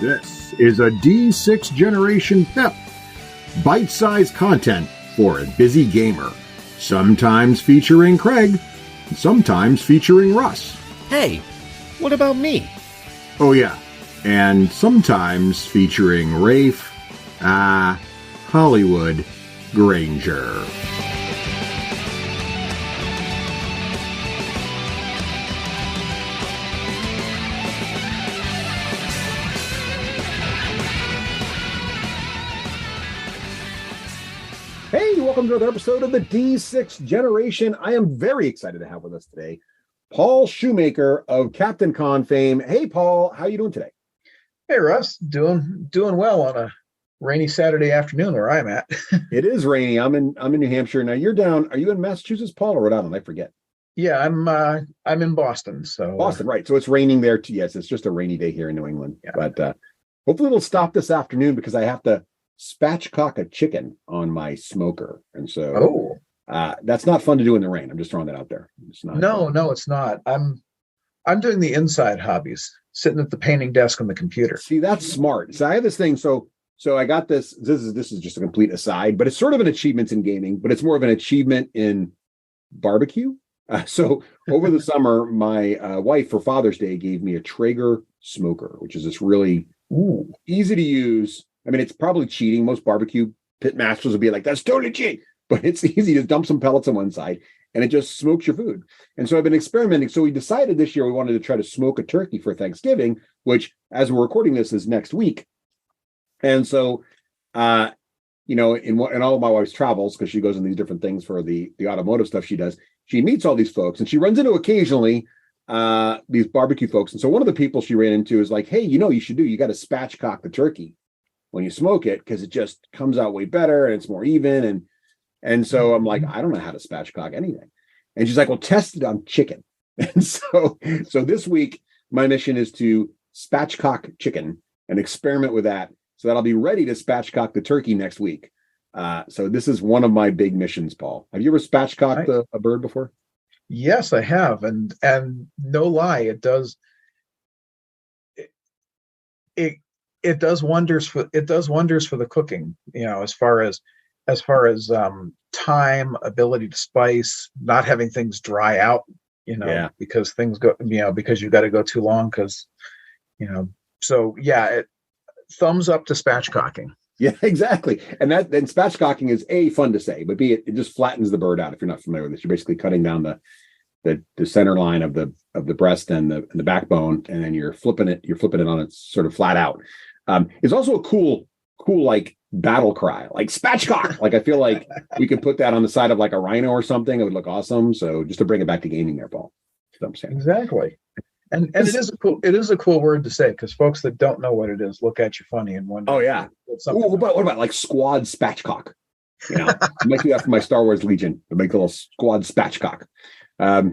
This is a D6 Generation Pip. Bite-sized content for a busy gamer. Sometimes featuring Craig, sometimes featuring Russ. Hey, what about me? Oh yeah, and sometimes featuring Rafe, Hollywood Granger. Hey, welcome to another episode of the D6 Generation. I am very excited to have with us today Paul Shoemaker of CaptainCon fame. Hey, Paul, how are you doing today? Hey, Russ, doing well on a rainy Saturday afternoon where I'm at. It is rainy. I'm in New Hampshire. Now you're down. Are you in Massachusetts, Paul, or Rhode Island? I forget. Yeah, I'm in Boston. So Boston, right? So it's raining there too. Yes, it's just a rainy day here in New England. Yeah. But hopefully it'll stop this afternoon because I have to spatchcock a chicken on my smoker, and so that's not fun to do in the rain. I'm just throwing that out there. It's not. No, it's not. I'm doing the inside hobbies, sitting at the painting desk on the computer. See, that's smart. So I have this thing. So I got this. This is just a complete aside, but it's sort of an achievement in gaming, but it's more of an achievement in barbecue. So over the summer, my wife for Father's Day gave me a Traeger smoker, which is this really easy to use. I mean, it's probably cheating. Most barbecue pit masters will be like, that's totally cheating. But it's easy to dump some pellets on one side and it just smokes your food. And so I've been experimenting. So we decided this year we wanted to try to smoke a turkey for Thanksgiving, which as we're recording this is next week. And so, in all of my wife's travels, because she goes on these different things for the automotive stuff she does, she meets all these folks and she runs into occasionally these barbecue folks. And so one of the people she ran into is like, hey, you got to spatchcock the turkey when you smoke it, because it just comes out way better and it's more even. And so I'm like, I don't know how to spatchcock anything. And she's like, well, test it on chicken. And so this week, my mission is to spatchcock chicken and experiment with that so that I'll be ready to spatchcock the turkey next week. So this is one of my big missions, Paul. Have you ever spatchcocked a bird before? Yes, I have. And no lie, it does. It does wonders for the cooking, as far as time, ability to spice, not having things dry out, because things go, because you got to go too long thumbs up to spatchcocking. Yeah, exactly. And then spatchcocking is fun to say, but B, it just flattens the bird out. If you're not familiar with this, you're basically cutting down the center line of the breast and the backbone, and then you're flipping it on its sort of flat out. It's also a cool like battle cry, like spatchcock. Like I feel like we could put that on the side of like a rhino or something. It would look awesome. So just to bring it back to gaming there, Paul. That's what I'm saying. Exactly. And it is a cool word to say, because folks that don't know what it is look at you funny and wonder. Oh yeah. What about like squad spatchcock? I might do that for my Star Wars Legion to make a little squad spatchcock. All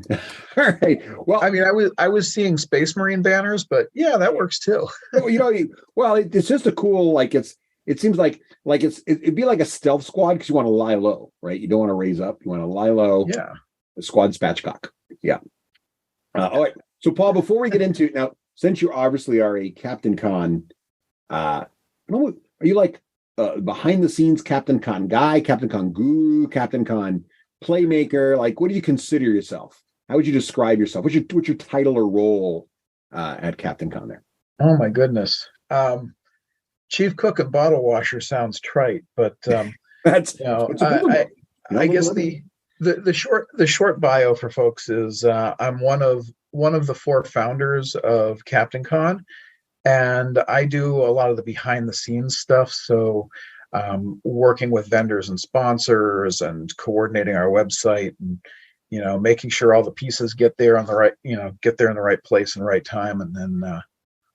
right. Well, I mean, I was seeing Space Marine banners, but yeah, that works too. It's just a cool, it seems like it'd be like a stealth squad because you want to lie low, right? You don't want to raise up. You want to lie low. Yeah. The squad spatchcock. Yeah. All right. So Paul, before we get into now, since you obviously are a CaptainCon, are you like behind the scenes CaptainCon guy, CaptainCon guru, CaptainCon playmaker? Like, what do you consider yourself? How would you describe yourself? What's your title or role at CaptainCon there? Oh my goodness. Chief cook and bottle washer sounds trite, but that's I guess the short bio for folks is I'm one of the four founders of CaptainCon, and I do a lot of the behind the scenes stuff. So working with vendors and sponsors and coordinating our website and making sure all the pieces get there in the right place and right time, and then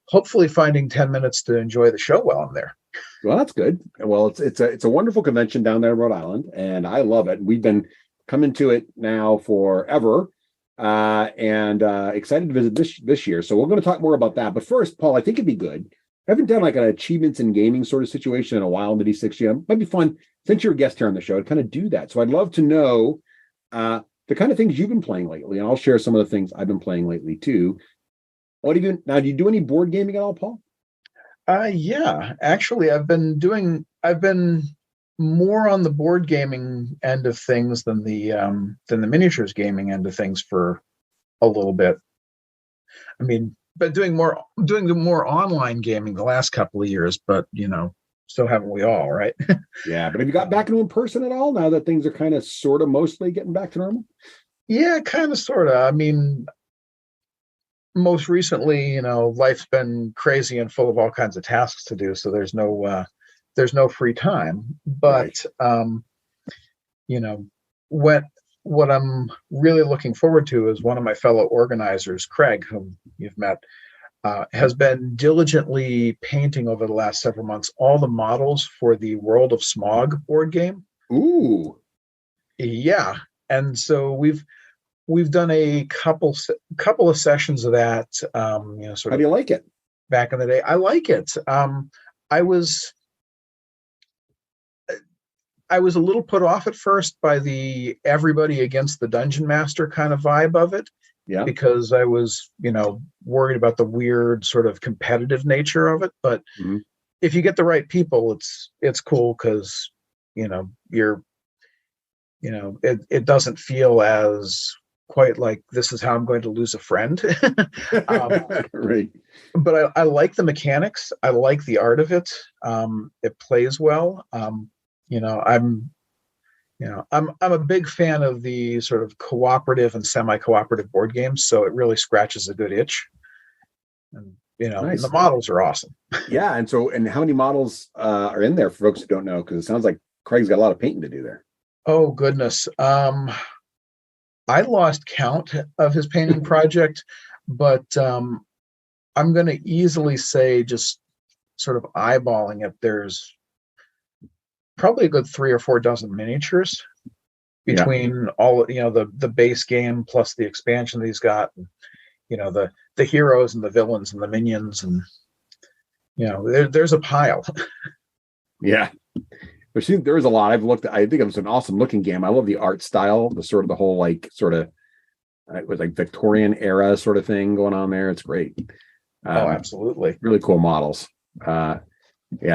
hopefully finding 10 minutes to enjoy the show while I'm there. Well, that's good. Well, it's a wonderful convention down there in Rhode Island, and I love it. We've been coming to it now forever, and excited to visit this year. So we're going to talk more about that. But first, Paul, I think it'd be good. I haven't done like an achievements in gaming sort of situation in a while in the D6G. It might be fun, since you're a guest here on the show, to kind of do that. So I'd love to know the kind of things you've been playing lately, and I'll share some of the things I've been playing lately too. What do you do now? Do you do any board gaming at all, Paul? Yeah, actually, I've been more on the board gaming end of things than the miniatures gaming end of things for a little bit. I mean, but doing the more online gaming the last couple of years, but so haven't we all, right? Yeah, but have you got back into in person at all now that things are kind of sort of mostly getting back to normal? Yeah, kind of, sort of. I mean, most recently, life's been crazy and full of all kinds of tasks to do, so there's no free time. Right. But you know, what what I'm really looking forward to is one of my fellow organizers, Craig, whom you've met, has been diligently painting over the last several months all the models for the World of Smog board game. Ooh. Yeah, and so we've done a couple of sessions of that. Sort How do of you like it? back in the day. I like it. I was I was a little put off at first by the everybody against the dungeon master kind of vibe of it, Yeah. because I was, worried about the weird sort of competitive nature of it. But Mhm. if you get the right people, it's cool because, you're, it doesn't feel as quite like this is how I'm going to lose a friend. um, Right. but I like the mechanics. I like the art of it. It plays well. You know, I'm I'm a big fan of the sort of cooperative and semi-cooperative board games, so it really scratches a good itch. And and the Nice. models are awesome. Yeah. And how many models are in there for folks who don't know? Because it sounds like Craig's got a lot of painting to do there. Oh goodness. I lost count of his painting project, but I'm going to easily say, just sort of eyeballing it, there's probably a good 3 or 4 dozen miniatures Yeah. between all, the base game plus the expansion that he's got, and, the heroes and the villains and the minions, and there's a pile. Yeah. But see, there's a lot. I think it was an awesome looking game. I love the art style, the sort of the whole it was like Victorian era sort of thing going on there. It's great. Oh, absolutely. Really cool models. Yeah,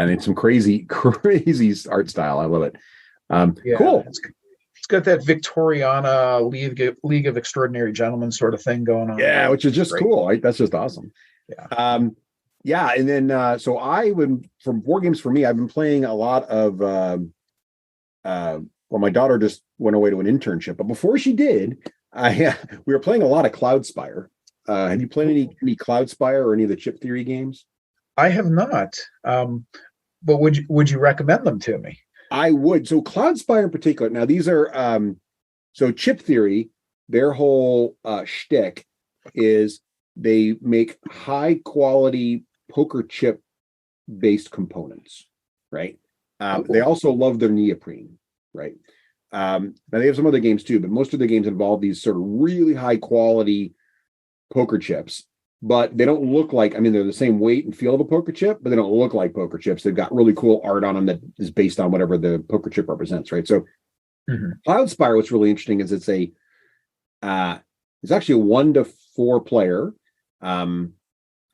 and it's some crazy, crazy art style. I love it. Yeah, Cool. it's got that Victoriana League of Extraordinary Gentlemen sort of thing going on. Yeah, which is just Great. cool. Right? That's just awesome. Yeah. Yeah, and then so I would, from board games for me, I've been playing a lot of well, my daughter just went away to an internship, but before she did, we were playing a lot of Cloud Spire. Have you played any Cloud Spire or any of the chip theory games? I have not. But would you recommend them to me? I would. So Cloud Spire in particular. Now these are so chip theory. Their whole shtick is they make high quality poker chip based components, right? They also love their neoprene, right? Now they have some other games too, but most of the games involve these sort of really high quality poker chips, but they don't look like, I mean, they're the same weight and feel of a poker chip, but they don't look like poker chips. They've got really cool art on them that is based on whatever the poker chip represents, right? So Cloud Spire, what's really interesting is it's actually a 1 to 4 player, because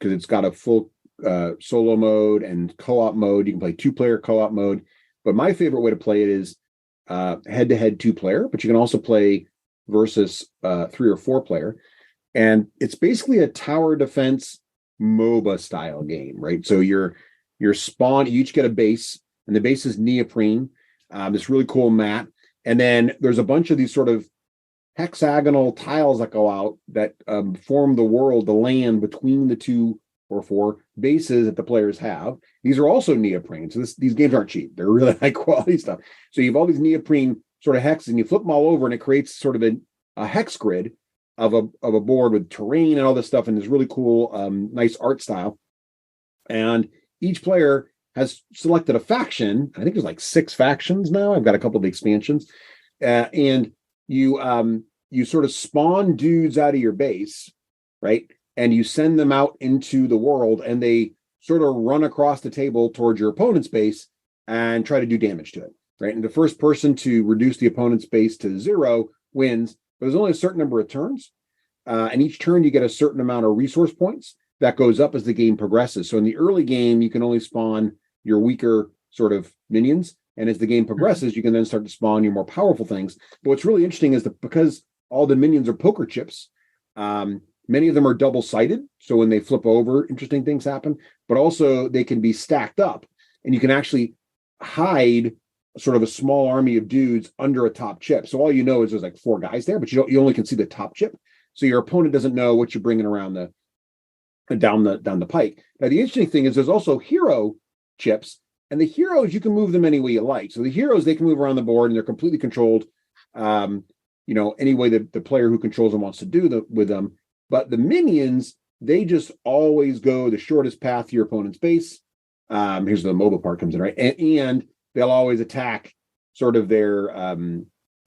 it's got a full solo mode and co-op mode. You can play 2-player co-op mode, but my favorite way to play it is head-to-head 2-player, but you can also play versus 3 or 4 player. And it's basically a tower defense MOBA style game, right? So your spawn, you each get a base, and the base is neoprene, this really cool mat. And then there's a bunch of these sort of hexagonal tiles that go out that form the world, the land between the 2 or 4 bases that the players have. These are also neoprene. So these games aren't cheap. They're really high quality stuff. So you have all these neoprene sort of hexes, and you flip them all over, and it creates sort of a hex grid of a board with terrain and all this stuff, and this really cool, nice art style. And each player has selected a faction. I think there's like 6 factions now. I've got a couple of the expansions, and you sort of spawn dudes out of your base, right? And you send them out into the world, and they sort of run across the table towards your opponent's base and try to do damage to it, right? And the first person to reduce the opponent's base to 0 wins. There's only a certain number of turns, and each turn you get a certain amount of resource points, that goes up as the game progresses. So in the early game, you can only spawn your weaker sort of minions. And as the game progresses, you can then start to spawn your more powerful things. But what's really interesting is that because all the minions are poker chips, many of them are double-sided. So when they flip over, interesting things happen. But also they can be stacked up. And you can actually hide sort of a small army of dudes under a top chip. So all you know is there's like 4 guys there, but you only can see the top chip. So your opponent doesn't know what you're bringing around down the pike. Now the interesting thing is there's also hero chips, and the heroes you can move them any way you like. So the heroes, they can move around the board and they're completely controlled, any way that the player who controls them wants to do with them. But the minions, they just always go the shortest path to your opponent's base. Here's where the mobile part comes in, right? And they'll always attack sort of their.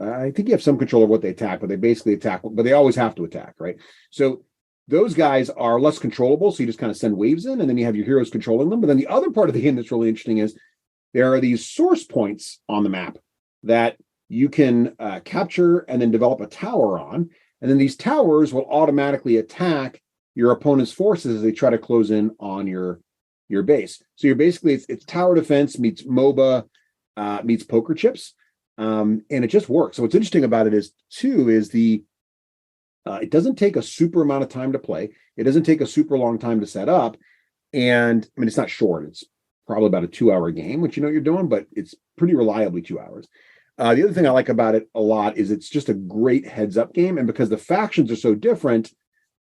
I think you have some control of what they attack, but they basically attack, but they always have to attack, right? So those guys are less controllable. So you just kind of send waves in, and then you have your heroes controlling them. But then the other part of the game that's really interesting is there are these source points on the map that you can capture and then develop a tower on. And then these towers will automatically attack your opponent's forces as they try to close in on your base. So you're basically, it's tower defense meets MOBA meets poker chips. And it just works. So what's interesting about it is it doesn't take a super amount of time to play. It doesn't take a super long time to set up. And I mean, it's not short. It's probably about a 2-hour game, which you know what you're doing, but it's pretty reliably 2 hours. The other thing I like about it a lot is it's just a great heads up game. And because the factions are so different,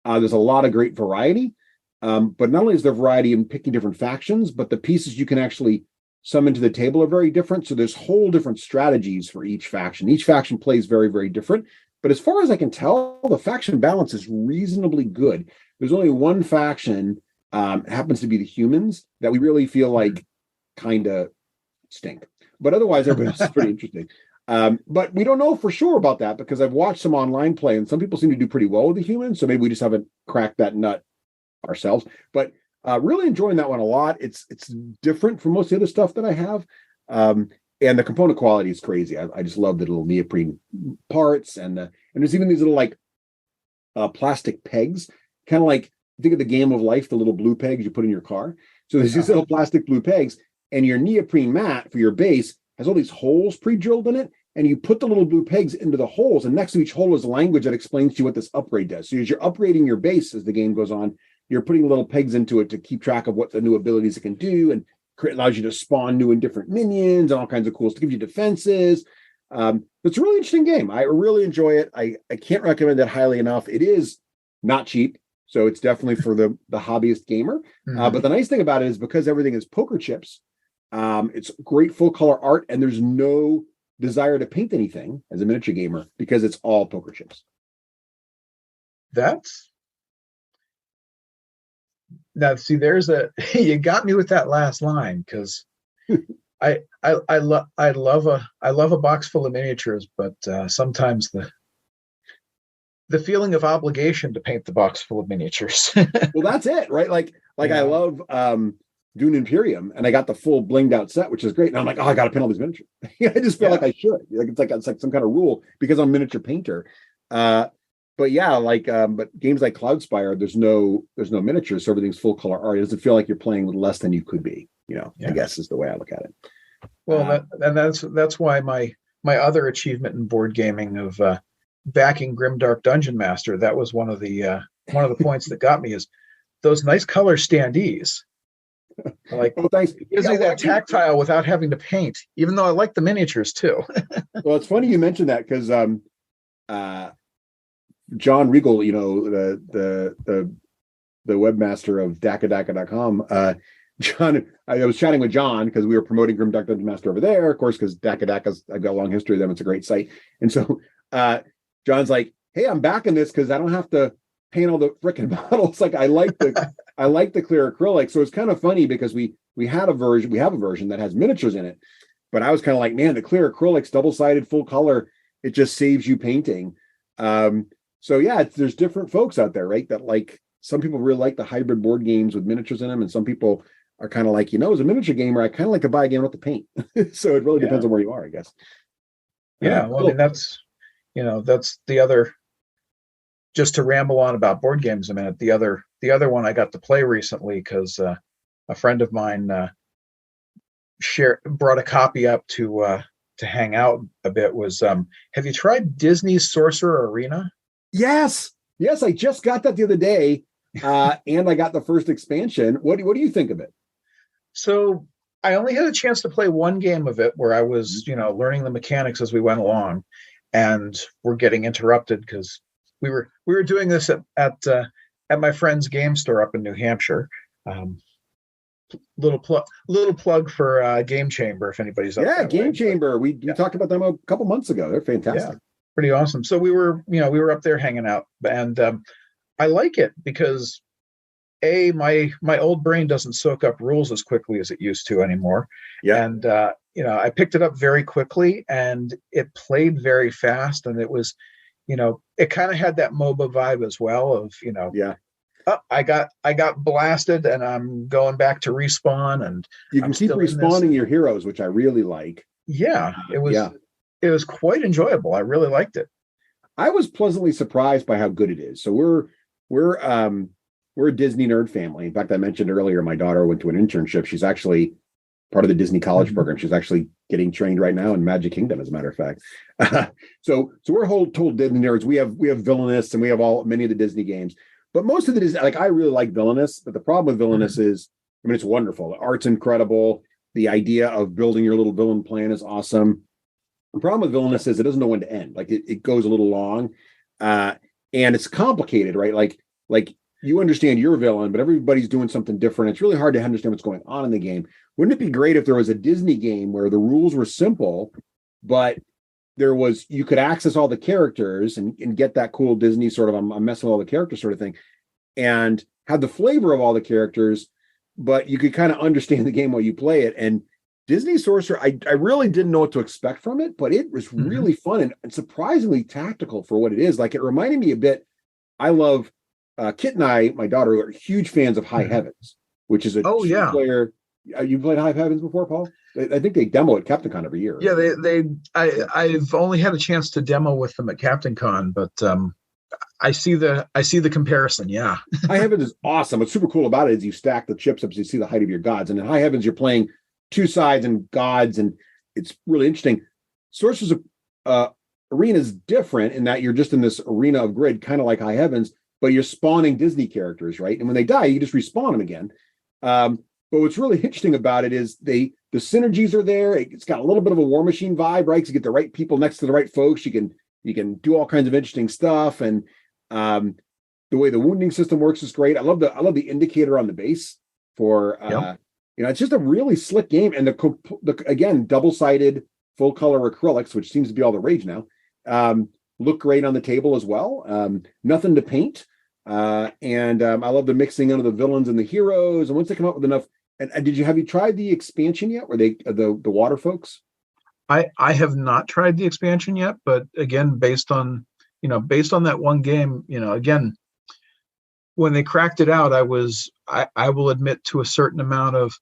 there's a lot of great variety. But not only is there variety in picking different factions, but the pieces you can actually summon to the table are very different. So there's whole different strategies for each faction. Each faction plays very, very different. But as far as I can tell, the faction balance is reasonably good. There's only one faction, happens to be the humans, that we really feel like kind of stink. But otherwise, everybody else is pretty interesting. But we don't know for sure about that because I've watched some online play, and some people seem to do pretty well with the humans. So maybe we just haven't cracked that nut ourselves. But really enjoying that one a lot. It's different from most of the other stuff that I have. And the component quality is crazy. I just love the little neoprene parts, and there's even these little like plastic pegs, kind of like think of the Game of Life, the little blue pegs you put in your car. So there's these little plastic blue pegs, and your neoprene mat for your base has all these holes pre-drilled in it, and you put the little blue pegs into the holes, and next to each hole is a language that explains to you what this upgrade does. So as you're upgrading your base as the game goes on, you're putting little pegs into it to keep track of what the new abilities it can do, and allows you to spawn new and different minions and all kinds of cool stuff, to give you defenses. It's a really interesting game. I really enjoy it. I can't recommend it highly enough. It is not cheap, so it's definitely for the hobbyist gamer. But the nice thing about it is because everything is poker chips, it's great full color art, and there's no desire to paint anything as a miniature gamer because it's all poker chips. Now, see, you got me with that last line, because I love a box full of miniatures, but sometimes the feeling of obligation to paint the box full of miniatures. Well, that's it, right? Like yeah. I love Dune Imperium, and I got the full blinged out set, which is great. And I'm like, I got to paint all these miniatures. I just feel like I should. It's like some kind of rule because I'm a miniature painter. But yeah, but games like Cloudspire, there's no miniatures, so everything's full color art. It doesn't feel like you're playing with less than you could be. I guess is the way I look at it. Well, that's why my other achievement in board gaming of backing Grimdark Dungeon Master, that was one of the points that got me, is those nice color standees. Like, oh, thanks. It gives me that tactile without having to paint, even though I like the miniatures too. Well, it's funny you mentioned that because John Regal, the webmaster of dakadaka.com, John, I was chatting with John because we were promoting Grimdark Dungeon Master over there, of course, because Dakadaka's, I've got a long history with them. It's a great site. And so John's like, hey, I'm backing this because I don't have to paint all the frickin' models. Like I like the clear acrylic. So it's kind of funny because we have a version that has miniatures in it, but I was kind of like, man, the clear acrylics, double-sided, full color, it just saves you painting. So yeah, there's different folks out there, right? That like, some people really like the hybrid board games with miniatures in them, and some people are kind of like, as a miniature gamer, I kind of like to buy a game with the paint. So it really depends on where you are, I guess. Yeah, well, cool. I mean, that's the other just to ramble on about board games a minute, the other one I got to play recently because a friend of mine brought a copy up to hang out a bit was have you tried Disney's Sorcerer Arena? Yes, I just got that the other day, and I got the first expansion. What do you think of it? So I only had a chance to play one game of it where I was, learning the mechanics as we went along, and we're getting interrupted because we were doing this at my friend's game store up in New Hampshire. Little plug for Game Chamber if anybody's up that Game way. Chamber. We talked about them a couple months ago. They're fantastic. Yeah, pretty awesome. So we were up there hanging out, and I like it because my old brain doesn't soak up rules as quickly as it used to anymore. Yeah. And I picked it up very quickly, and it played very fast, and it was, it kind of had that MOBA vibe as well of, Yeah. Oh, I got blasted, and I'm going back to respawn, and you can keep respawning your heroes, which I really like. Yeah, it was quite enjoyable. I really liked it. I was pleasantly surprised by how good it is. So we're a Disney nerd family. In fact, I mentioned earlier my daughter went to an internship. She's actually part of the Disney college program. She's actually getting trained right now in Magic Kingdom, as a matter of fact. So we're total Disney nerds. We have Villainous, and we have many of the Disney games. But most of it is like, I really like Villainous, but the problem with Villainous is, it's wonderful. The art's incredible. The idea of building your little villain plan is awesome. The problem with Villainous is it doesn't know when to end. Like it goes a little long, and it's complicated, right? Like you understand your villain, but everybody's doing something different. It's really hard to understand what's going on in the game. Wouldn't it be great if there was a Disney game where the rules were simple, but you could access all the characters and get that cool Disney sort of I'm messing with all the characters sort of thing, and have the flavor of all the characters, but you could kind of understand the game while you play it. And Disney Sorcerer, I really didn't know what to expect from it, but it was really fun and surprisingly tactical for what it is. Like, it reminded me a bit. I love Kit and I, my daughter, are huge fans of High Heavens, which is a two-player. You played High Heavens before, Paul? I think they demo at CaptainCon every year. Yeah, I've only had a chance to demo with them at CaptainCon, but I see the comparison. Yeah, High Heavens is awesome. What's super cool about it is you stack the chips up so you see the height of your gods, and in High Heavens you're playing two sides and gods, and it's really interesting. Sorcerer's Arena is different in that you're just in this arena of grid, kind of like High Heavens, but you're spawning Disney characters, right? And when they die, you just respawn them again. But what's really interesting about it is the synergies are there. It's got a little bit of a War Machine vibe, right? Because you get the right people next to the right folks. You can do all kinds of interesting stuff, and the way the wounding system works is great. I love the indicator on the base for it's just a really slick game. And the again, double-sided full color acrylics, which seems to be all the rage now, look great on the table as well. Nothing to paint. And I love the mixing of the villains and the heroes. And once they come up with enough, and have you tried the expansion yet? Were they the water folks? I have not tried the expansion yet, but again, based on that one game, again, when they cracked it out, I will admit to a certain amount of,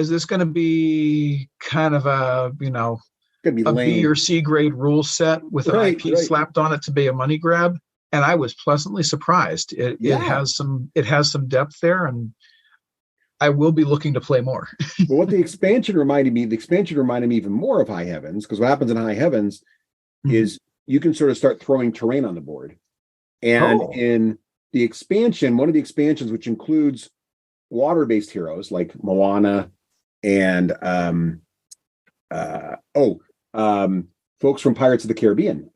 is this going to be kind of a B or C grade rule set with an IP slapped on it to be a money grab? And I was pleasantly surprised. It has some depth there, and I will be looking to play more. But what the expansion reminded me even more of High Heavens, because what happens in High Heavens is you can sort of start throwing terrain on the board. And in the expansion, one of the expansions, which includes water-based heroes like Moana and folks from Pirates of the Caribbean.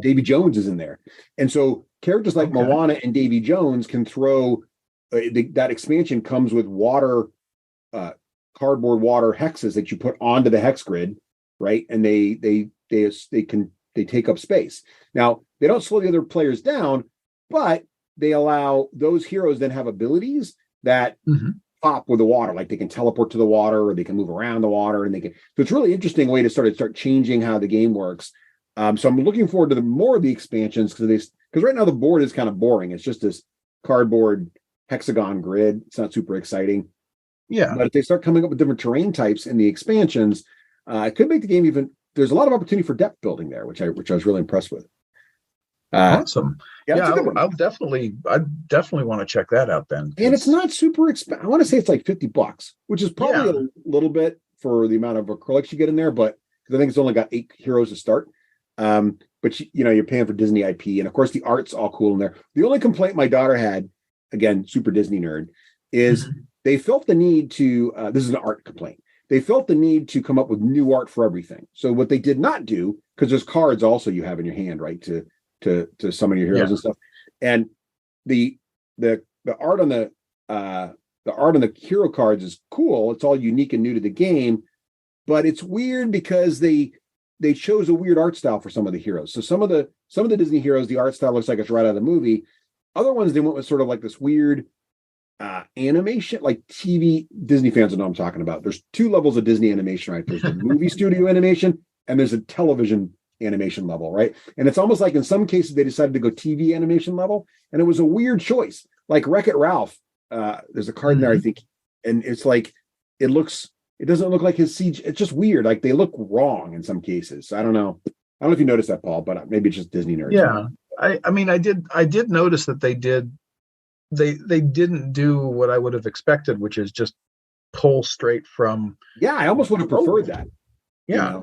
Davy Jones is in there. And so characters like Moana and Davy Jones can throw that expansion comes with water, cardboard water hexes that you put onto the hex grid, right? And they take up space. Now, they don't slow the other players down, but they allow those heroes then have abilities that pop with the water, like they can teleport to the water, or they can move around the water, and so it's a really interesting way to start changing how the game works. So I'm looking forward to more of the expansions, because right now the board is kind of boring. It's just this cardboard hexagon grid. It's not super exciting. Yeah. But if they start coming up with different terrain types in the expansions, it could make the game even. There's a lot of opportunity for depth building there, which I was really impressed with. Awesome. It's a good one. I definitely want to check that out then. And it's not super expensive. I want to say it's like $50, which is probably a little bit for the amount of acrylics you get in there, but because I think it's only got 8 heroes to start. But you're paying for Disney IP, and of course the art's all cool in there. The only complaint my daughter had, again, super Disney nerd, is they felt the need to. This is an art complaint. They felt the need to come up with new art for everything. So what they did not do, because there's cards also you have in your hand, right, to summon your heroes and stuff, and the art on the hero cards is cool. It's all unique and new to the game, but it's weird because they chose a weird art style for some of the heroes. So some of the Disney heroes, the art style looks like it's right out of the movie. Other ones, they went with sort of like this weird animation, like TV. Disney fans know what I'm talking about. There's 2 levels of Disney animation, right? There's the movie studio animation, and there's a television animation level, right? And it's almost like in some cases they decided to go TV animation level, and it was a weird choice. Like Wreck-It Ralph, there's a card in there, I think, and it's like it doesn't look like his CG. It's just weird. Like they look wrong in some cases. I don't know. I don't know if you noticed that, Paul, but maybe it's just Disney nerds. Yeah, I did notice that they didn't do what I would have expected, which is just pull straight from. Yeah, I almost would have preferred that. Yeah,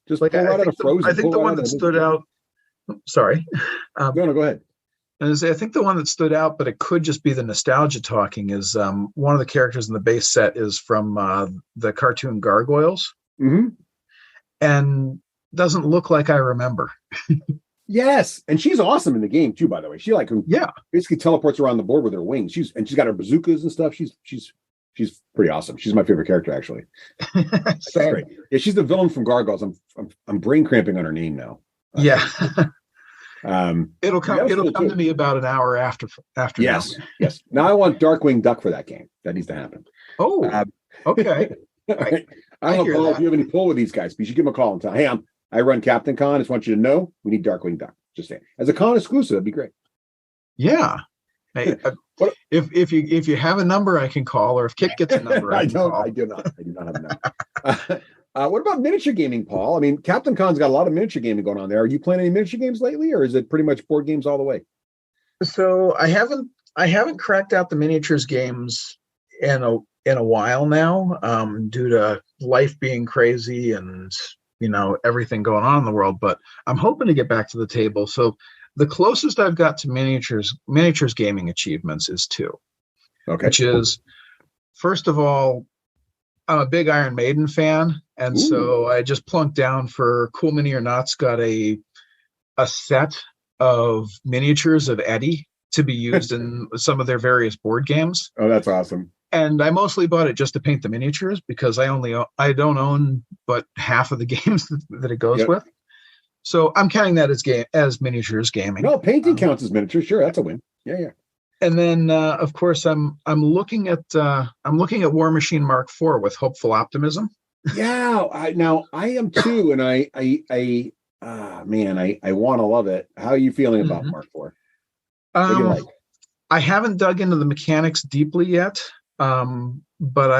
just like I think the one that stood out. Sorry. No, go ahead. And I think the one that stood out, but it could just be the nostalgia talking, is one of the characters in the base set is from the cartoon Gargoyles, and doesn't look like I remember. Yes, and she's awesome in the game too. By the way, she basically teleports around the board with her wings. She's got her bazookas and stuff. She's pretty awesome. She's my favorite character actually. Great. Yeah, she's the villain from Gargoyles. I'm brain cramping on her name now. Yeah. It'll come to me about an hour after. Yes. Now I want Darkwing Duck for that game. That needs to happen. Oh, okay. Right. I don't know, Paul, if you have any pull with these guys, but you should give them a call and tell, hey, I run CaptainCon. I just want you to know we need Darkwing Duck. Just saying, as a con exclusive, that'd be great. Yeah. Hey, if you have a number I can call, or if Kit gets a number, I do not have a number. What about miniature gaming, Paul? I mean, CaptainCon's got a lot of miniature gaming going on there. Are you playing any miniature games lately, or is it pretty much board games all the way? So I haven't cracked out the miniatures games in a while now, due to life being crazy and everything going on in the world. But I'm hoping to get back to the table. So the closest I've got to miniatures gaming achievements is 2. Okay. Which is, first of all, I'm a big Iron Maiden fan, and so I just plunked down for Cool Mini or Not's got a set of miniatures of Eddie to be used in some of their various board games. Oh, that's awesome. And I mostly bought it just to paint the miniatures because I don't own but half of the games that it goes with. So I'm counting that as miniatures gaming. No, painting counts as miniatures. Sure, that's a win. Yeah. And then, of course, I'm looking at War Machine Mark IV with hopeful optimism. Yeah, I am too, and I want to love it. How are you feeling about Mark IV? What do you like? I haven't dug into the mechanics deeply yet, but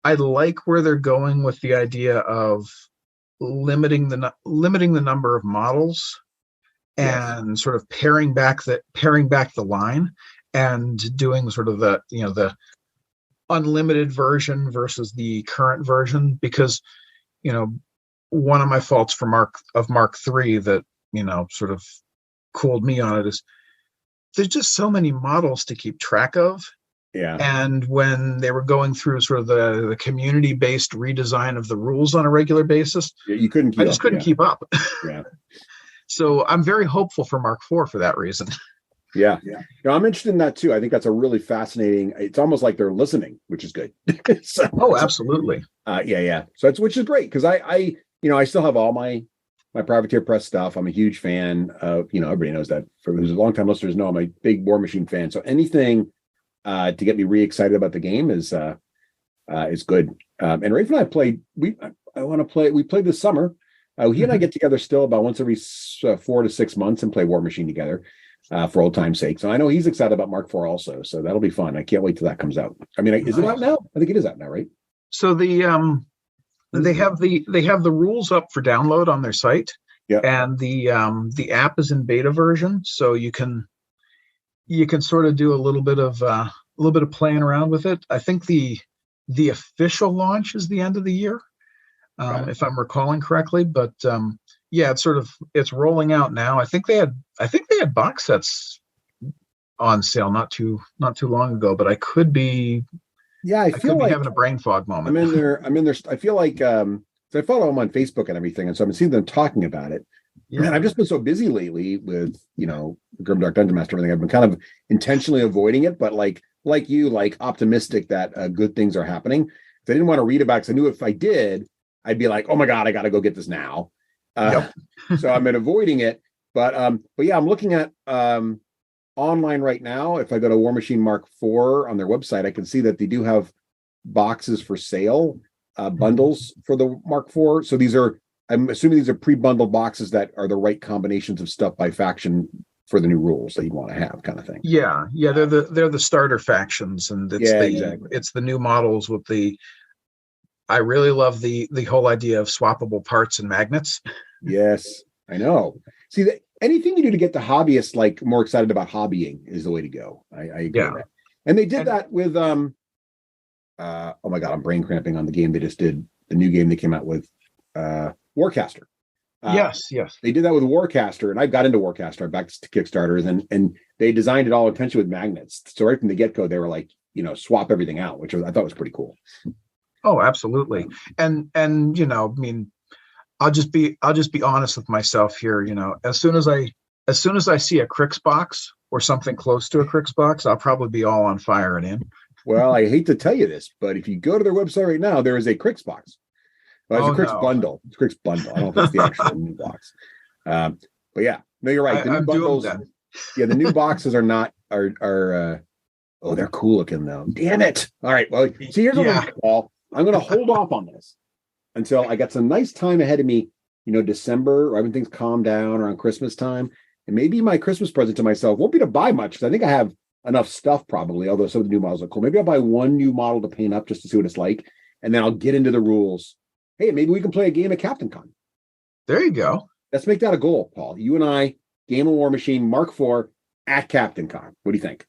I like where they're going with the idea of limiting the number of models. And sort of paring back the line and doing sort of the unlimited version versus the current version, because one of my faults for Mark III that sort of cooled me on it is there's just so many models to keep track of. Yeah. And when they were going through sort of the community-based redesign of the rules on a regular basis, you couldn't keep I just couldn't keep up. Yeah. So I'm very hopeful for Mark IV for that reason. Yeah. I'm interested in that too. I think that's a really fascinating. It's almost like they're listening, which is good. Absolutely. Yeah. So which is great because I still have all my Privateer Press stuff. I'm a huge fan of, everybody knows that. For who's a long-time listeners know I'm a big War Machine fan. So anything to get me re-excited about the game is good. And Rafe and I played. We played this summer. He and I get together still about once every 4 to 6 months and play War Machine together for old time's sake. So I know he's excited about Mark IV also. So that'll be fun. I can't wait till that comes out. I mean, is it out now? I think it is out now, right? So they have the rules up for download on their site, Yeah. And the app is in beta version, so you can sort of do a little bit of playing around with it. I think the official launch is the end of the year, if I'm recalling correctly. But yeah, it's rolling out now. I think they had box sets on sale not too long ago, but I could be I feel like having a brain fog moment. I'm in there. I feel like so I follow them on Facebook and everything, and so I've been seeing them talking about it. Yeah. And I've just been so busy lately with, Grimdark Dungeon Master and everything. I've been kind of intentionally avoiding it, but like you, optimistic that good things are happening. I didn't want to read about it because I knew if I did, I'd be like, oh my God, I got to go get this now. So I've been avoiding it. But yeah, I'm looking at online right now. If I go to War Machine Mark IV on their website, I can see that they do have boxes for sale, bundles for the Mark IV. So I'm assuming these are pre-bundled boxes that are the right combinations of stuff by faction for the new rules that you want to have, kind of thing. Yeah, they're the starter factions, and exactly. It's the new models with the. I really love the whole idea of swappable parts and magnets. Yes, I know. See, anything you do to get the hobbyists more excited about hobbying is the way to go. I agree with that. And they did that with oh my God, I'm brain cramping on the game they just did. The new game they came out with, Warcaster. Yes. They did that with Warcaster, and I got into Warcaster. I backed to Kickstarters, and they designed it all intentionally with magnets. So right from the get-go, they were like, swap everything out, which I thought was pretty cool. Oh, absolutely. And I'll just be honest with myself here. As soon as I see a Crix box or something close to a Crix box, I'll probably be all on fire and in. Well, I hate to tell you this, but if you go to their website right now, there is a Crix box. Well, it's a Crix bundle. It's a Crix bundle. I don't know if it's the actual new box. But yeah, no, you're right. The new bundles, the new boxes are not they're cool looking though. Damn it! All right, well, see, here's what I'm Paul. I'm going to hold off on this until I got some nice time ahead of me. December, right when things calm down, around Christmas time, and maybe my Christmas present to myself won't be to buy much because I think I have enough stuff probably. Although some of the new models are cool. Maybe I'll buy one new model to paint up just to see what it's like, and then I'll get into the rules. Hey, maybe we can play a game at CaptainCon. There you go. Let's make that a goal, Paul. You and I, Game of War Machine Mark IV at CaptainCon. What do you think?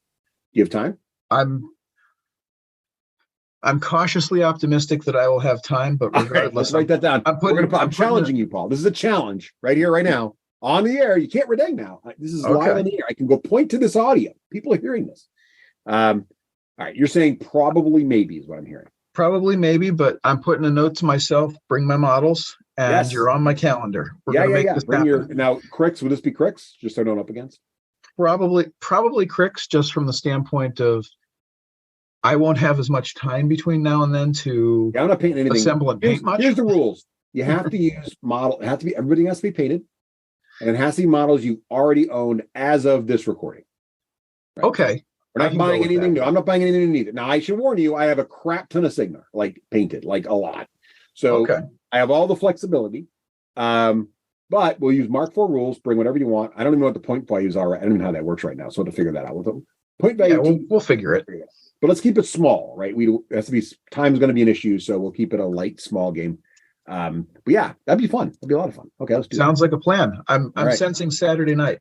Do you have time? I'm cautiously optimistic that I will have time, but regardless, right, let's write that down. I'm challenging you, Paul. This is a challenge right here, right now, on the air. You can't renege now. This is live on the air. I can go point to this audio. People are hearing this. All right, you're saying probably maybe is what I'm hearing. Probably maybe, but I'm putting a note to myself, bring my models, and you're on my calendar. We're going to make this happen. Now, Crix, would this be Crix? Just so I don't up against? Probably Crix, just from the standpoint of I won't have as much time between now and then to I'm not painting anything. Assemble and paint much. Here's the rules. You have to use model. Everything has to be painted, and it has to be models you already owned as of this recording. Right? Okay. We're not buying anything new. I'm not buying anything new either. Now, I should warn you, I have a crap ton of Sigma, painted, a lot. So I have all the flexibility. But we'll use Mark IV rules, bring whatever you want. I don't even know what the point values are. I don't even know how that works right now. So I have to figure that out with them. Point value. Yeah, we'll figure it. But let's keep it small, right? Time's going to be an issue, so we'll keep it a light, small game. But yeah, that'd be fun. That'd be a lot of fun. Okay, let's do Sounds like a plan. I'm sensing Saturday night.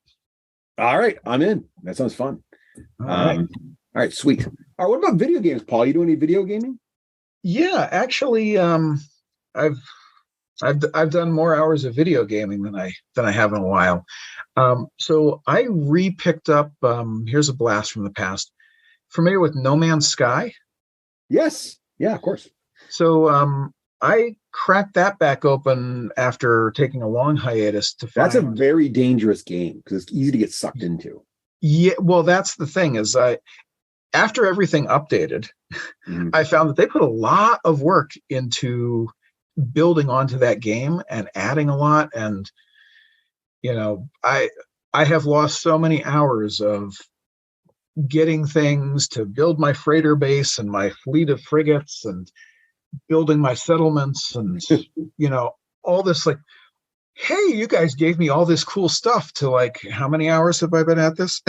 All right, I'm in. That sounds fun. All right, sweet. All right, what about video games, Paul? You do any video gaming? Yeah, actually, I've done more hours of video gaming than I have in a while. So I re-picked up. Here's a blast from the past. Familiar with No Man's Sky? Yes. Yeah, of course. So I cracked that back open after taking a long hiatus to find. That's a very dangerous game because it's easy to get sucked into. Yeah, well, that's the thing is after everything updated, I found that they put a lot of work into building onto that game and adding a lot. And, I have lost so many hours of getting things to build my freighter base and my fleet of frigates and building my settlements and, all this hey, you guys gave me all this cool stuff to how many hours have I been at this?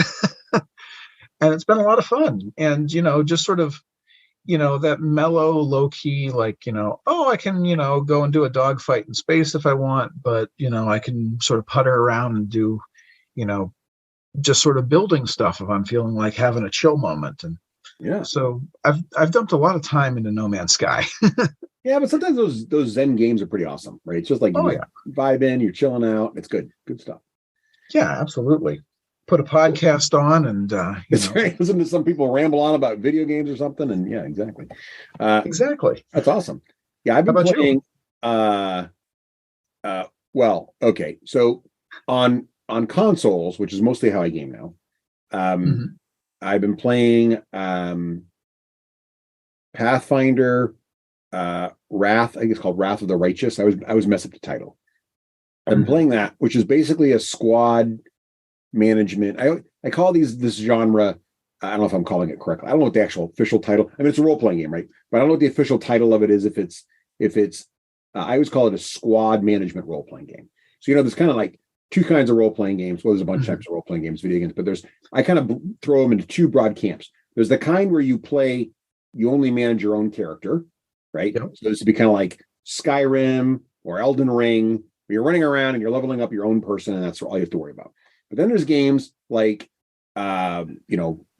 And it's been a lot of fun. And, just sort of that mellow, low key, like, oh, I can, go and do a dogfight in space if I want, but, I can sort of putter around and do, you know, just sort of building stuff if I'm feeling like having a chill moment. And Yeah. so I've dumped a lot of time into No Man's Sky. Yeah, but sometimes those Zen games are pretty awesome, right? It's just like you vibe in, you're chilling out. It's good stuff. Yeah, absolutely. Put a podcast on and Right. Listen to some people ramble on about video games or something, and yeah, exactly. Exactly. That's awesome. Yeah, I've been playing. Well, okay, so on consoles, which is mostly how I game now. I've been playing Pathfinder. Wrath, I think it's called Wrath of the Righteous. I was messed up the title. I'm playing that, which is basically a squad management. I call this genre. I don't know if I'm calling it correctly. I don't know what the actual official title. I mean, it's a role playing game, right? But I don't know what the official title of it is. If it's, I always call it a squad management role playing game. So there's kind of like two kinds of role playing games. Well, there's a bunch of types of role playing games, video games, but I kind of throw them into two broad camps. There's the kind where you only manage your own character. Right. Yep. So this would be kind of like Skyrim or Elden Ring, where you're running around and you're leveling up your own person, and that's all you have to worry about. But then there's games like, the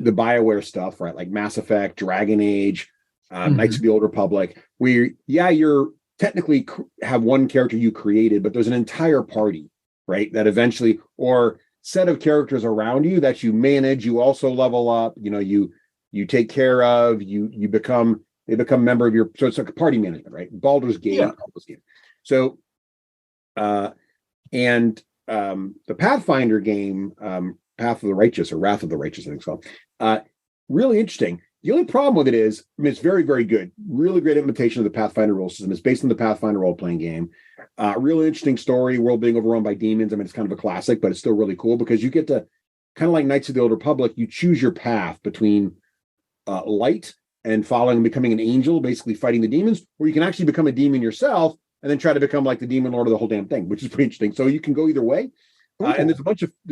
BioWare stuff, right? Like Mass Effect, Dragon Age, Knights of the Old Republic, where, you're technically have one character you created, but there's an entire party, right? That eventually, or set of characters around you that you manage, you also level up, you take care of, they become member of your, so it's like a party management, right? Baldur's Gate, all those games. So, the Pathfinder game, Path of the Righteous or Wrath of the Righteous, I think it's called. Really interesting. The only problem with it is, it's very, very good. Really great implementation of the Pathfinder rule system. It's based on the Pathfinder role-playing game. Really interesting story, world being overrun by demons. I mean, it's kind of a classic, but it's still really cool because you get to, kind of like Knights of the Old Republic, you choose your path between light and following and becoming an angel, basically fighting the demons, or you can actually become a demon yourself and then try to become like the demon lord of the whole damn thing, which is pretty interesting. So you can go either way. And there's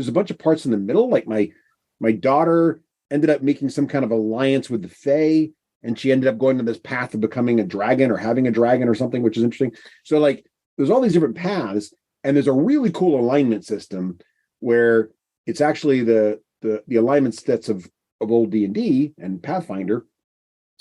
a bunch of parts in the middle. Like my daughter ended up making some kind of alliance with the Fae, and she ended up going to this path of becoming a dragon or having a dragon or something, which is interesting. So like there's all these different paths, and there's a really cool alignment system where it's actually the alignment sets of old D&D and Pathfinder.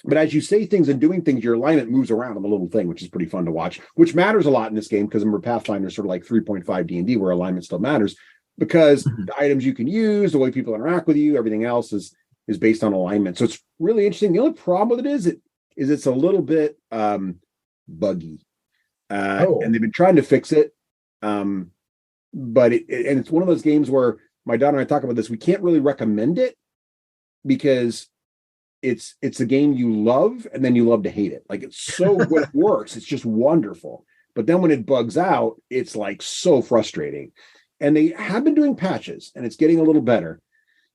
But as you say things and doing things, your alignment moves around on the little thing, which is pretty fun to watch, which matters a lot in this game because remember, Pathfinder is sort of like 3.5 D&D where alignment still matters because the items you can use, the way people interact with you, everything else is based on alignment. So it's really interesting. The only problem with it is it's a little bit buggy. And they've been trying to fix it. But it's one of those games where my daughter and I talk about this. We can't really recommend it because it's a game you love and then you love to hate it. Like it's so when it works, it's just wonderful. But then when it bugs out, it's like so frustrating. And they have been doing patches and it's getting a little better.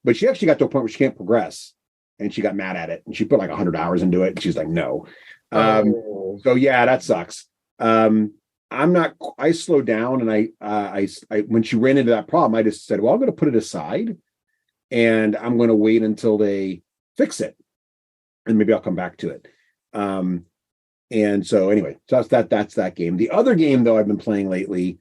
But she actually got to a point where she can't progress and she got mad at it and she put like 100 hours into it and she's like, no. So yeah, that sucks. I slowed down and I when she ran into that problem, I just said, well, I'm going to put it aside and I'm going to wait until they fix it. And maybe I'll come back to it. And so anyway, so that's that game. The other game though I've been playing lately,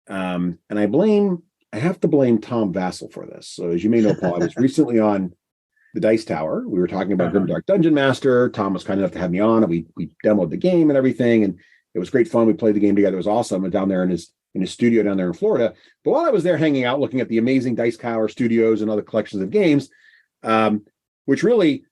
and I have to blame Tom Vassell for this. So as you may know, Paul, I was recently on the Dice Tower. We were talking about Grimdark Dungeon Master. Tom was kind enough to have me on, and we demoed the game and everything, and it was great fun. We played the game together. It was awesome. And down there in his studio down there in Florida. But while I was there hanging out, looking at the amazing Dice Tower studios and other collections of games, which really,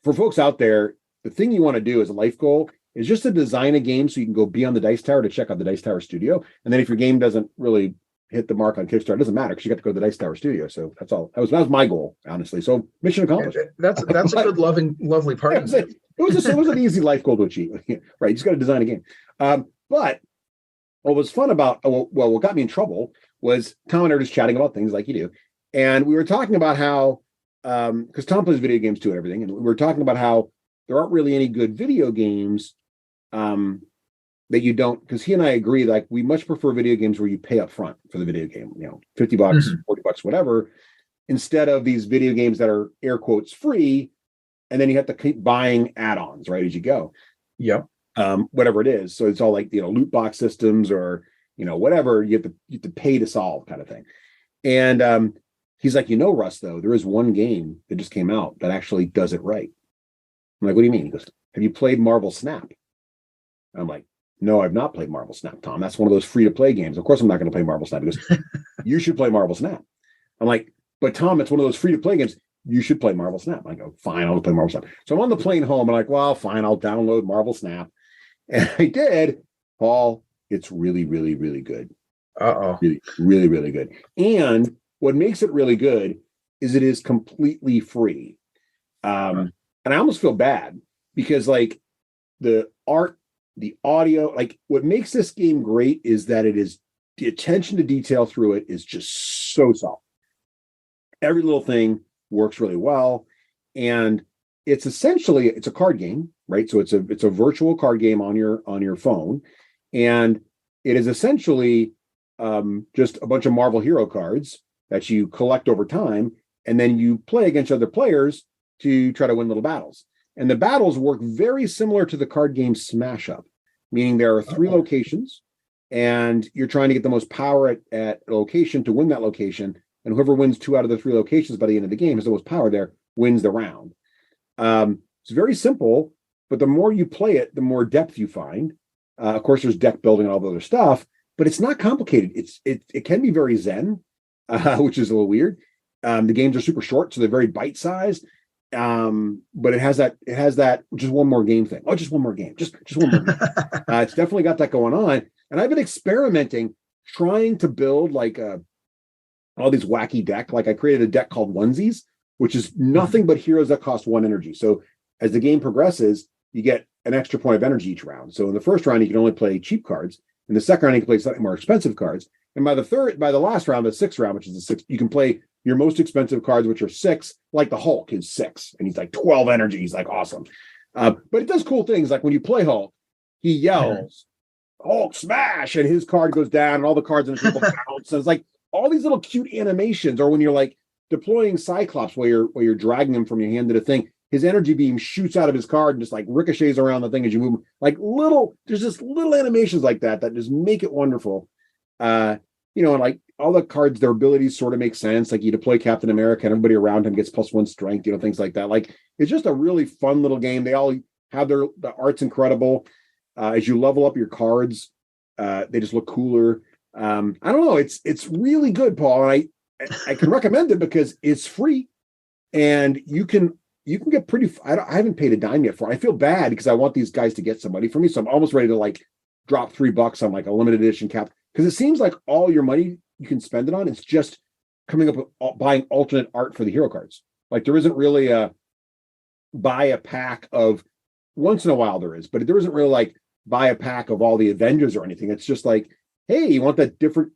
for folks out there, the thing you want to do as a life goal is just to design a game so you can go be on the Dice Tower to check out the Dice Tower studio. And then if your game doesn't really hit the mark on Kickstarter, it doesn't matter because you got to go to the Dice Tower studio. So that's all. That was my goal, honestly. So mission accomplished. That's a good, lovely part. It was an easy life goal to achieve. Right. You just got to design a game. But what was fun about, what got me in trouble was Tom and I were just chatting about things like you do. And we were talking about how, because Tom plays video games too and everything. And we were talking about how there aren't really any good video games that you don't, because he and I agree, like we much prefer video games where you pay up front for the video game, $50, $40, whatever, instead of these video games that are air quotes free, and then you have to keep buying add-ons, right, as you go. Yep. Whatever it is. So it's all like, loot box systems or, whatever you have to pay to solve kind of thing. And he's like, Russ, though, there is one game that just came out that actually does it right. I'm like, what do you mean? He goes, have you played Marvel Snap? I'm like, no, I've not played Marvel Snap, Tom. That's one of those free-to-play games. Of course I'm not going to play Marvel Snap. He goes, you should play Marvel Snap. I'm like, but Tom, it's one of those free-to-play games. You should play Marvel Snap. I go, fine, I'll play Marvel Snap. So I'm on the plane home. I'm like, well, fine, I'll download Marvel Snap. And I did. Paul, it's really, really, really good. Really, really, really good. And what makes it really good is it is completely free. And I almost feel bad because like the art, the audio, like what makes this game great is that it is the attention to detail through it is just so solid. Every little thing works really well. And it's a card game, right? So it's a virtual card game on your phone. And it is essentially just a bunch of Marvel hero cards that you collect over time. And then you play against other players to try to win little battles. And the battles work very similar to the card game Smash Up, meaning there are 3 locations and you're trying to get the most power at a location to win that location. And whoever wins 2 out of the 3 locations by the end of the game has the most power there, wins the round. It's very simple, but the more you play it, the more depth you find. Of course, there's deck building and all the other stuff, but it's not complicated. It can be very zen, which is a little weird. The games are super short, so they're very bite-sized. But it has that just one more game thing. Oh, just one more game. Just one more game. It's definitely got that going on. And I've been experimenting, trying to build like all these wacky deck. Like I created a deck called Onesies, which is nothing but heroes that cost 1 energy. So as the game progresses, you get an extra point of energy each round. So in the first round, you can only play cheap cards. In the second round, you can play slightly more expensive cards. And by the last round, the 6th round, which is the 6th, you can play your most expensive cards, which are 6, like the Hulk is 6, and he's like 12 energy. He's like awesome. But it does cool things. Like when you play Hulk, he yells, Hulk smash, and his card goes down, and all the cards in the table bounce. And it's like all these little cute animations. Or when you're like deploying Cyclops, where you're dragging him from your hand to the thing, his energy beam shoots out of his card and just like ricochets around the thing as you move. Like there's just little animations like that just make it wonderful. And like all the cards, their abilities sort of make sense. Like you deploy Captain America and everybody around him gets +1 strength, things like that. Like it's just a really fun little game. They all have the art's incredible. As you level up your cards, they just look cooler. I don't know. It's really good, Paul. And I can recommend it because it's free and you can get pretty. I haven't paid a dime yet for it. I feel bad because I want these guys to get some money for me. So I'm almost ready to like drop $3 on like a limited edition cap, because it seems like all your money you can spend it on. It's just coming up with buying alternate art for the hero cards. Like there isn't really a buy a pack of, once in a while there is, but there isn't really like buy a pack of all the Avengers or anything. It's just like, hey, you want that different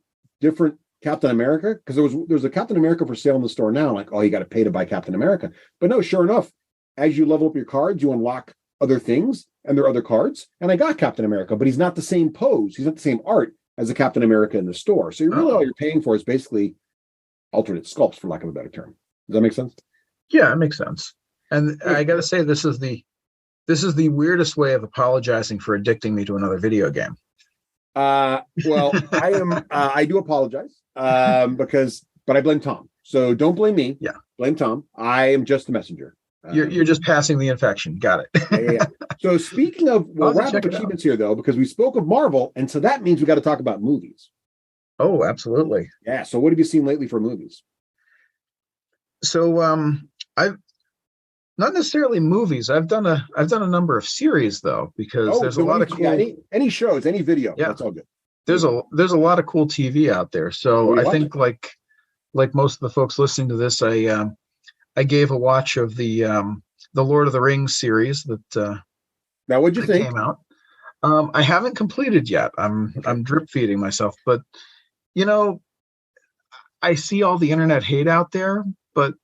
Captain America? Because there's a Captain America for sale in the store now. Like, oh, you got to pay to buy Captain America. But no, sure enough, as you level up your cards, you unlock other things and there are other cards. And I got Captain America, but he's not the same pose. He's not the same art as the Captain America in the store. So all you're paying for is basically alternate sculpts, for lack of a better term. Does that make sense? Yeah, it makes sense. And I got to say, this is the weirdest way of apologizing for addicting me to another video game. Well, I do apologize but I blame Tom. So don't blame me. Yeah. Blame Tom. I am just the messenger. You're just passing the infection. Got it. Yeah. So speaking of, we'll wrap up achievements here though, because we spoke of Marvel. And so that means we got to talk about movies. Oh, absolutely. Yeah. So what have you seen lately for movies? So, I've not necessarily movies. I've done a number of series though, because there's a lot of cool, any shows, any video. Yeah. That's all good. There's a lot of cool TV out there. So I think like most of the folks listening to this, I gave a watch of the Lord of the Rings series that now what'd you think? Came out. I haven't completed yet. I'm drip feeding myself, but I see all the internet hate out there, but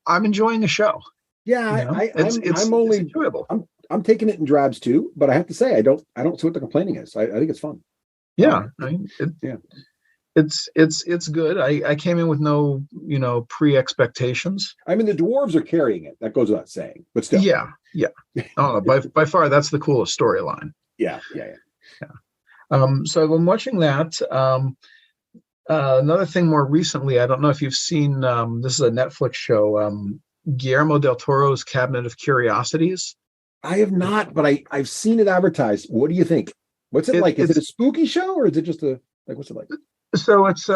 I'm enjoying the show. Yeah, it's enjoyable. I'm taking it in drabs too, but I have to say I don't see what the complaining is. I think it's fun. Yeah, It's good. I came in with no, pre-expectations. I mean, the dwarves are carrying it. That goes without saying, but still. Yeah. Oh, by far, that's the coolest storyline. Yeah. So I've been watching that. Another thing more recently, I don't know if you've seen, this is a Netflix show, Guillermo del Toro's Cabinet of Curiosities. I have not, but I've seen it advertised. What do you think? What's it like? Is it a spooky show, or is it just what's it like? So it's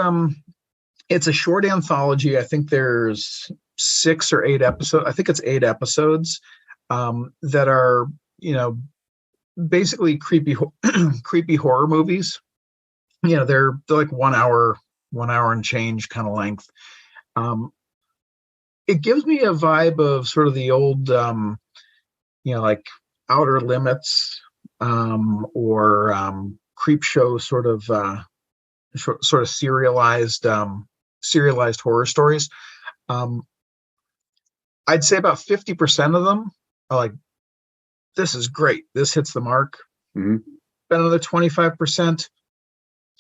a short anthology. I think there's 6 or 8 episodes. I think it's 8 episodes that are, basically creepy horror movies. They're like 1 hour and change kind of length. It gives me a vibe of sort of the old, like Outer Limits, or Creep Show, sort of serialized horror stories. I'd say about 50% of them are like, this is great, this hits the mark. Mm-hmm. Another 25%,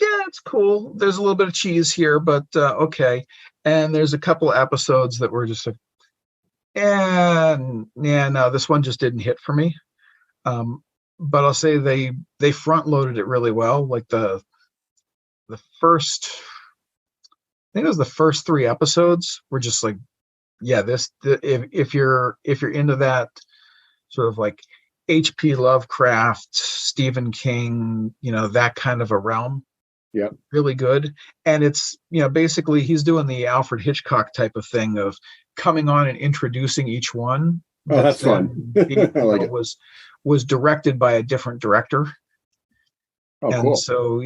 yeah, it's cool, there's a little bit of cheese here, but okay. And there's a couple of episodes that were just like, no, this one just didn't hit for me. But I'll say they front loaded it really well. Like the first, I think it was the first 3 episodes were just like, yeah, if you're into that sort of like H.P. Lovecraft, Stephen King, that kind of a realm. Yeah, really good. And it's, basically he's doing the Alfred Hitchcock type of thing of coming on and introducing each one. Oh, that's fun. I like it. Was directed by a different director. Oh, and cool. So,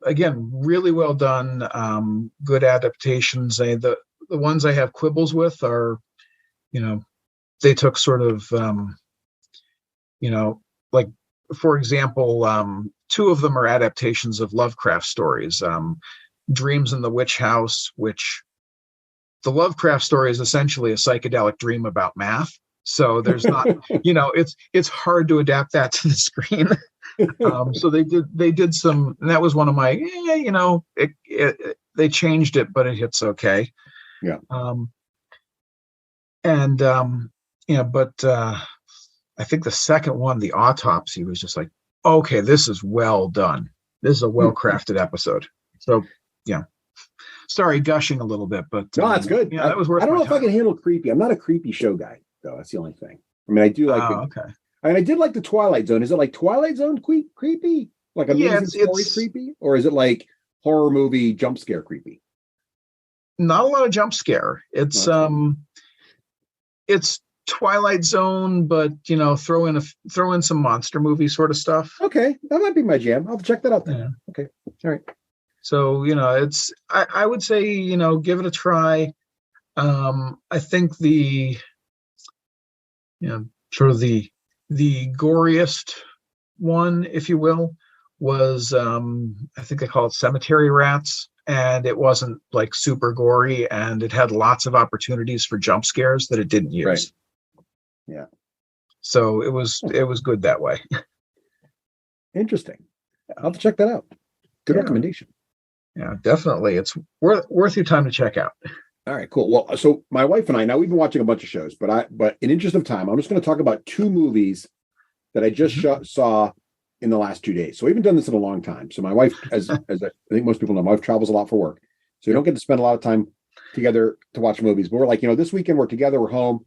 again, really well done. Good adaptations. The ones I have quibbles with are, they took sort of, like, for example, 2 of them are adaptations of Lovecraft stories. Dreams in the Witch House, which the Lovecraft story is essentially a psychedelic dream about math. So there's not, it's hard to adapt that to the screen. So they did some, and that was one of my, they changed it, but it hits okay. Yeah. But I think the second one, the autopsy, was just like, okay, this is well done. This is a well-crafted episode. So, yeah. Sorry, gushing a little bit, but no, that's good. Yeah, that was worth. I don't know if I can handle creepy. I'm not a creepy show guy, though. That's the only thing. I mean, I do like. Okay. I mean, I did like the Twilight Zone. Is it like Twilight Zone creepy? Like Amazing Story creepy, or is it like horror movie jump scare creepy? Not a lot of jump scare. It's it's Twilight Zone, but throw in some monster movie sort of stuff. Okay, that might be my jam. I'll check that out then. Yeah. Okay, all right. So it's I would say give it a try. I think the sort of the goriest one, if you will, was I think they call it Cemetery Rats, and it wasn't like super gory, and it had lots of opportunities for jump scares that it didn't use. Right. Yeah. So it was good that way. Interesting. I'll have to check that out. Good recommendation. Yeah, definitely. It's worth your time to check out. All right, cool. Well, so my wife and I, now we've been watching a bunch of shows, but in interest of time, I'm just going to talk about 2 movies that I just saw in the last 2 days. So we haven't done this in a long time. So my wife, as I think most people know, my wife travels a lot for work. So we don't get to spend a lot of time together to watch movies. But we're like, this weekend we're together, we're home.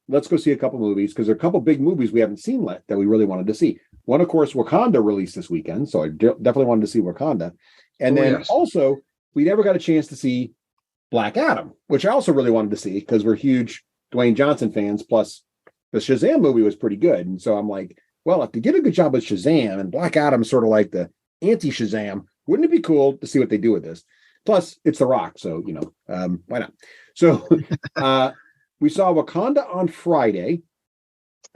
Let's go see a couple movies, because there are a couple big movies we haven't seen yet that we really wanted to see. One, of course, Wakanda released this weekend. So I definitely wanted to see Wakanda. And then also, we never got a chance to see Black Adam, which I also really wanted to see because we're huge Dwayne Johnson fans. Plus, the Shazam movie was pretty good. And so I'm like, well, if they did a good job with Shazam and Black Adam's sort of like the anti-Shazam, wouldn't it be cool to see what they do with this? Plus, it's The Rock. So, why not? So we saw Wakanda on Friday.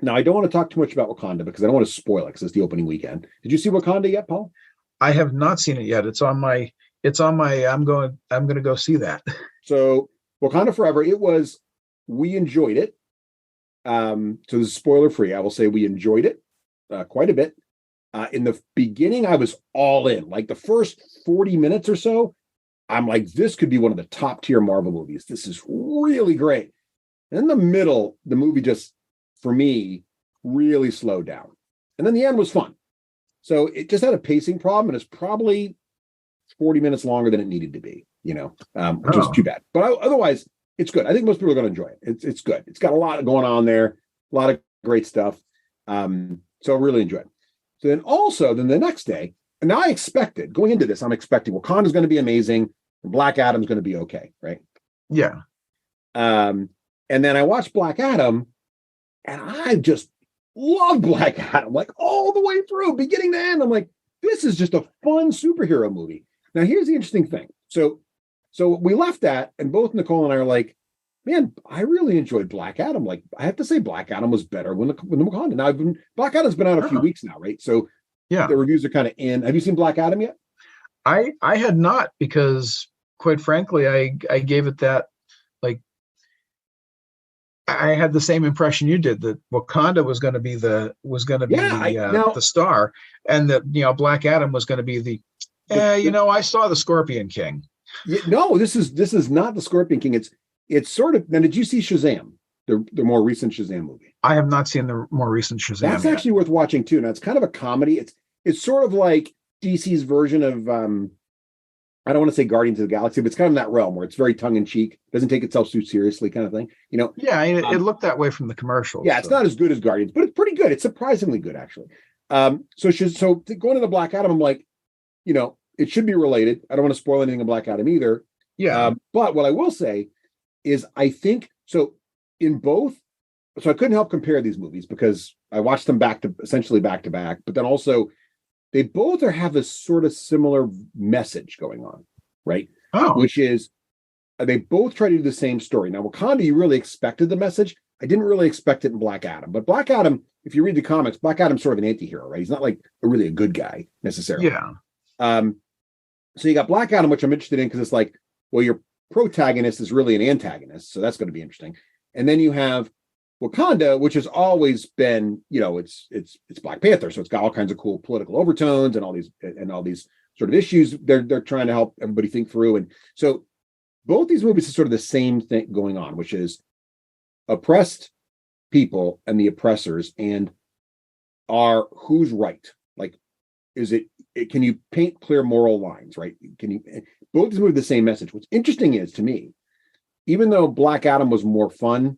Now, I don't want to talk too much about Wakanda because I don't want to spoil it because it's the opening weekend. Did you see Wakanda yet, Paul? I have not seen it yet. It's on my I'm going to go see that. So Wakanda Forever, we enjoyed it. So this is spoiler free. I will say we enjoyed it quite a bit. In the beginning, I was all in. Like the first 40 minutes or so, I'm like, this could be one of the top tier Marvel movies. This is really great. And in the middle, the movie just, for me, really slowed down. And then the end was fun. So it just had a pacing problem, and it's probably 40 minutes longer than it needed to be, which was too bad. But otherwise, it's good. I think most people are going to enjoy it. It's good. It's got a lot going on there, a lot of great stuff. So I really enjoyed it. So then the next day, and now I expected, going into this, I'm expecting Wakanda's going to be amazing, and Black Adam's going to be okay, right? Yeah. And then I watched Black Adam, and I just love Black Adam, like all the way through, beginning to end. I'm like, this is just a fun superhero movie. Now, here's the interesting thing. So we left that, and both Nicole and I are like, man, I really enjoyed Black Adam. Like, I have to say, Black Adam was better when the Wakanda. Now, Black Adam's been out a few weeks now, right? So yeah, the reviews are kind of in. Have you seen Black Adam yet? I had not, because quite frankly, I gave it that, like, I had the same impression you did, that Wakanda was going to be the star, and that Black Adam was going to be the I saw the Scorpion King. No, this is not the Scorpion King. It's sort of. Now, did you see Shazam, the more recent Shazam movie? I have not seen the more recent Shazam. That's actually worth watching too. Now, it's kind of a comedy. It's sort of like DC's version of I don't want to say Guardians of the Galaxy, but it's kind of in that realm where it's very tongue in cheek, doesn't take itself too seriously, kind of thing. Yeah, it looked that way from the commercials. Yeah, it's not as good as Guardians, but it's pretty good. It's surprisingly good, actually. So going into Black Adam, I'm like, it should be related. I don't want to spoil anything in Black Adam either. Yeah. But what I will say is, I think so in both. So I couldn't help compare these movies because I watched them essentially back to back, but then also they both have this sort of similar message going on, right? Oh. Which is they both try to do the same story. Now, Wakanda, you really expected the message. I didn't really expect it in Black Adam. But Black Adam, if you read the comics, Black Adam's sort of an anti-hero, right? He's not like really a good guy necessarily. Yeah. So you got Black Adam, which I'm interested in because it's like, well, your protagonist is really an antagonist. So that's going to be interesting. And then you have Wakanda, which has always been, it's Black Panther, so it's got all kinds of cool political overtones and all these sort of issues they're trying to help everybody think through. And so both these movies are sort of the same thing going on, which is oppressed people and the oppressors, and who's right? Like, can you paint clear moral lines, right? Both these movies the same message. What's interesting is, to me, even though Black Adam was more fun,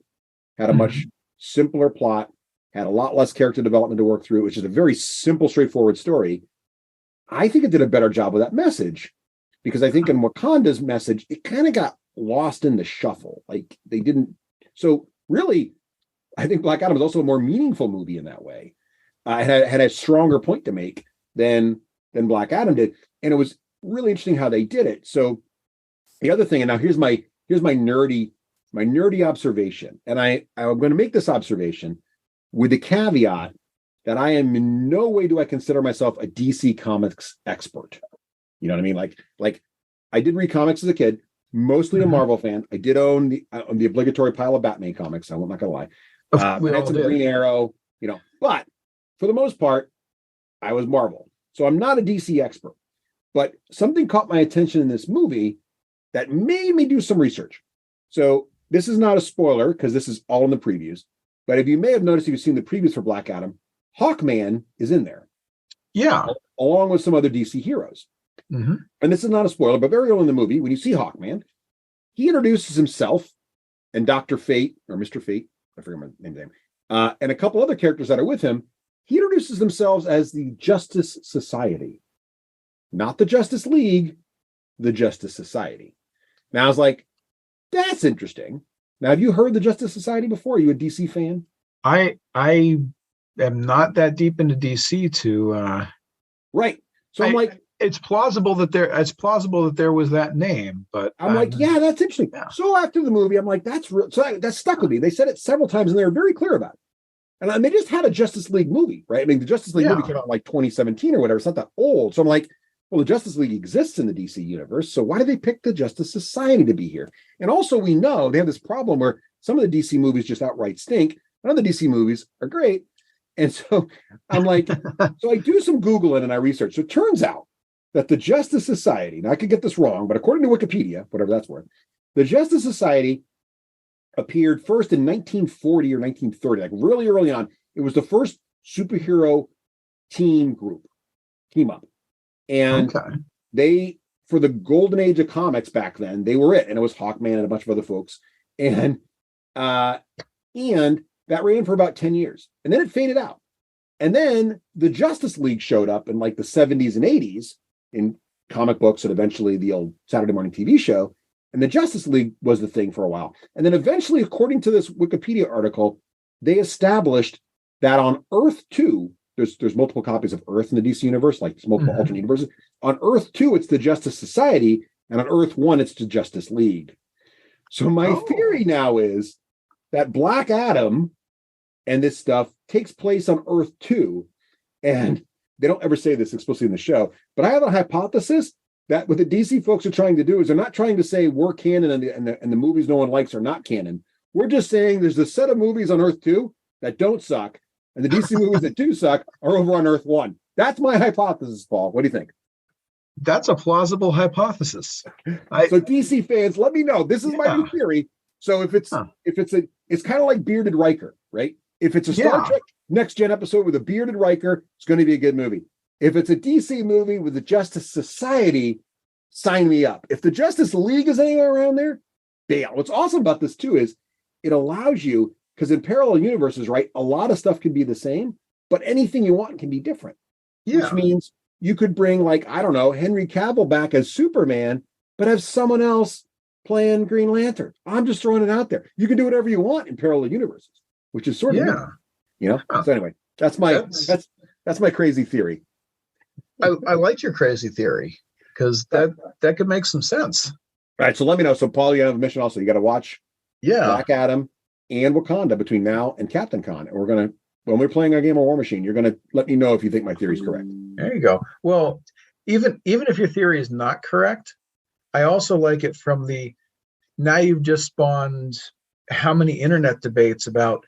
had a much simpler plot, had a lot less character development to work through, which is a very simple, straightforward story. I think it did a better job with that message, because I think in Wakanda's message, it kind of got lost in the shuffle. Like, they didn't. So really, I think Black Adam is also a more meaningful movie in that way. It had a stronger point to make than Black Adam did. And it was really interesting how they did it. So the other thing, and now here's my nerdy observation. And I'm going to make this observation with the caveat that I am in no way do I consider myself a DC Comics expert. You know what I mean? Like I did read comics as a kid, mostly a Marvel fan. I did own the obligatory pile of Batman comics. I'm not going to lie. I had some Green Arrow, but for the most part, I was Marvel. So I'm not a DC expert, but something caught my attention in this movie that made me do some research. So this is not a spoiler because this is all in the previews, but if you may have noticed, if you've seen the previews for Black Adam, Hawkman is in there. Yeah. Along with some other DC heroes. Mm-hmm. And this is not a spoiler, but very early in the movie, when you see Hawkman, he introduces himself and Dr. Fate, or Mr. Fate, I forget my name, and a couple other characters that are with him. He introduces themselves as the Justice Society. Not the Justice League, the Justice Society. Now I was like, that's interesting. Now, have you heard the Justice Society before? Are you a DC fan? I am not that deep into DC to right. So I'm like, it's plausible that there was that name, but I'm like, yeah, that's interesting. Yeah. So after the movie, I'm like, that's real. So that stuck with me. They said it several times, and they were very clear about it. And they just had a Justice League movie, right? I mean, the Justice League movie came out in like 2017 or whatever. It's not that old. So I'm like, well, the Justice League exists in the DC universe. So why did they pick the Justice Society to be here? And also, we know they have this problem where some of the DC movies just outright stink. None of the DC movies are great. And so I'm like, so I do some Googling and I research. So it turns out that the Justice Society, now I could get this wrong, but according to Wikipedia, whatever that's worth, the Justice Society appeared first in 1940 or 1930, like really early on. It was the first superhero team up. And they, for the golden age of comics back then, they were it. And it was Hawkman and a bunch of other folks. And that ran for about 10 years. And then it faded out. And then the Justice League showed up in like the 70s and 80s in comic books and eventually the old Saturday morning TV show. And the Justice League was the thing for a while. And then eventually, according to this Wikipedia article, they established that on Earth 2, there's multiple copies of Earth in the DC universe, like multiple alternate universes. On Earth 2, it's the Justice Society. And on Earth 1, it's the Justice League. So my theory now is that Black Adam and this stuff takes place on Earth 2. And they don't ever say this explicitly in the show, but I have a hypothesis that what the DC folks are trying to do is they're not trying to say we're canon and the movies no one likes are not canon. We're just saying there's a set of movies on Earth 2 that don't suck, and the DC movies that do suck are over on Earth 1. That's my hypothesis, Paul. What do you think? That's a plausible hypothesis. So DC fans, let me know. This is my new theory. So it's kind of like Bearded Riker, right? If it's a Star Trek Next Gen episode with a bearded Riker, it's going to be a good movie. If it's a DC movie with the Justice Society, sign me up. If the Justice League is anywhere around there, bail. What's awesome about this too is it allows you, because in parallel universes, right, a lot of stuff can be the same, but anything you want can be different. Which means you could bring, like, I don't know, Henry Cavill back as Superman, but have someone else playing Green Lantern. I'm just throwing it out there. You can do whatever you want in parallel universes, which is sort of neat, So anyway, that's my crazy theory. I like your crazy theory because that could make some sense. All right, so let me know. So Paul, you have a mission also. You got to watch Black Adam and Wakanda between now and CaptainCon. And we're gonna, when we're playing our game of War Machine, you're gonna let me know if you think my theory is correct. There you go. Well, even if your theory is not correct, I also like it from the, now you've just spawned how many internet debates about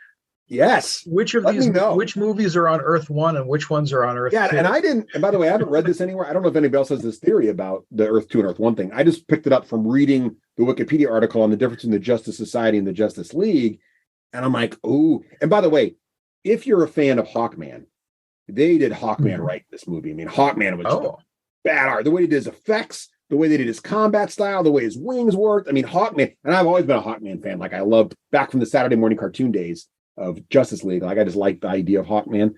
which movies are on Earth 1 and which ones are on Earth 2. And I didn't, and by the way, I haven't read this anywhere. I don't know if anybody else has this theory about the Earth 2 and Earth 1 thing. I just picked it up from reading the Wikipedia article on the difference in the Justice Society and the Justice League. And I'm like, ooh. And by the way, if you're a fan of Hawkman, they did Hawkman right in this movie. I mean, Hawkman was just bad art. The way he did his effects, the way they did his combat style, the way his wings worked. I mean, Hawkman, and I've always been a Hawkman fan. Like, I loved, back from the Saturday morning cartoon days of Justice League, like, I just liked the idea of Hawkman.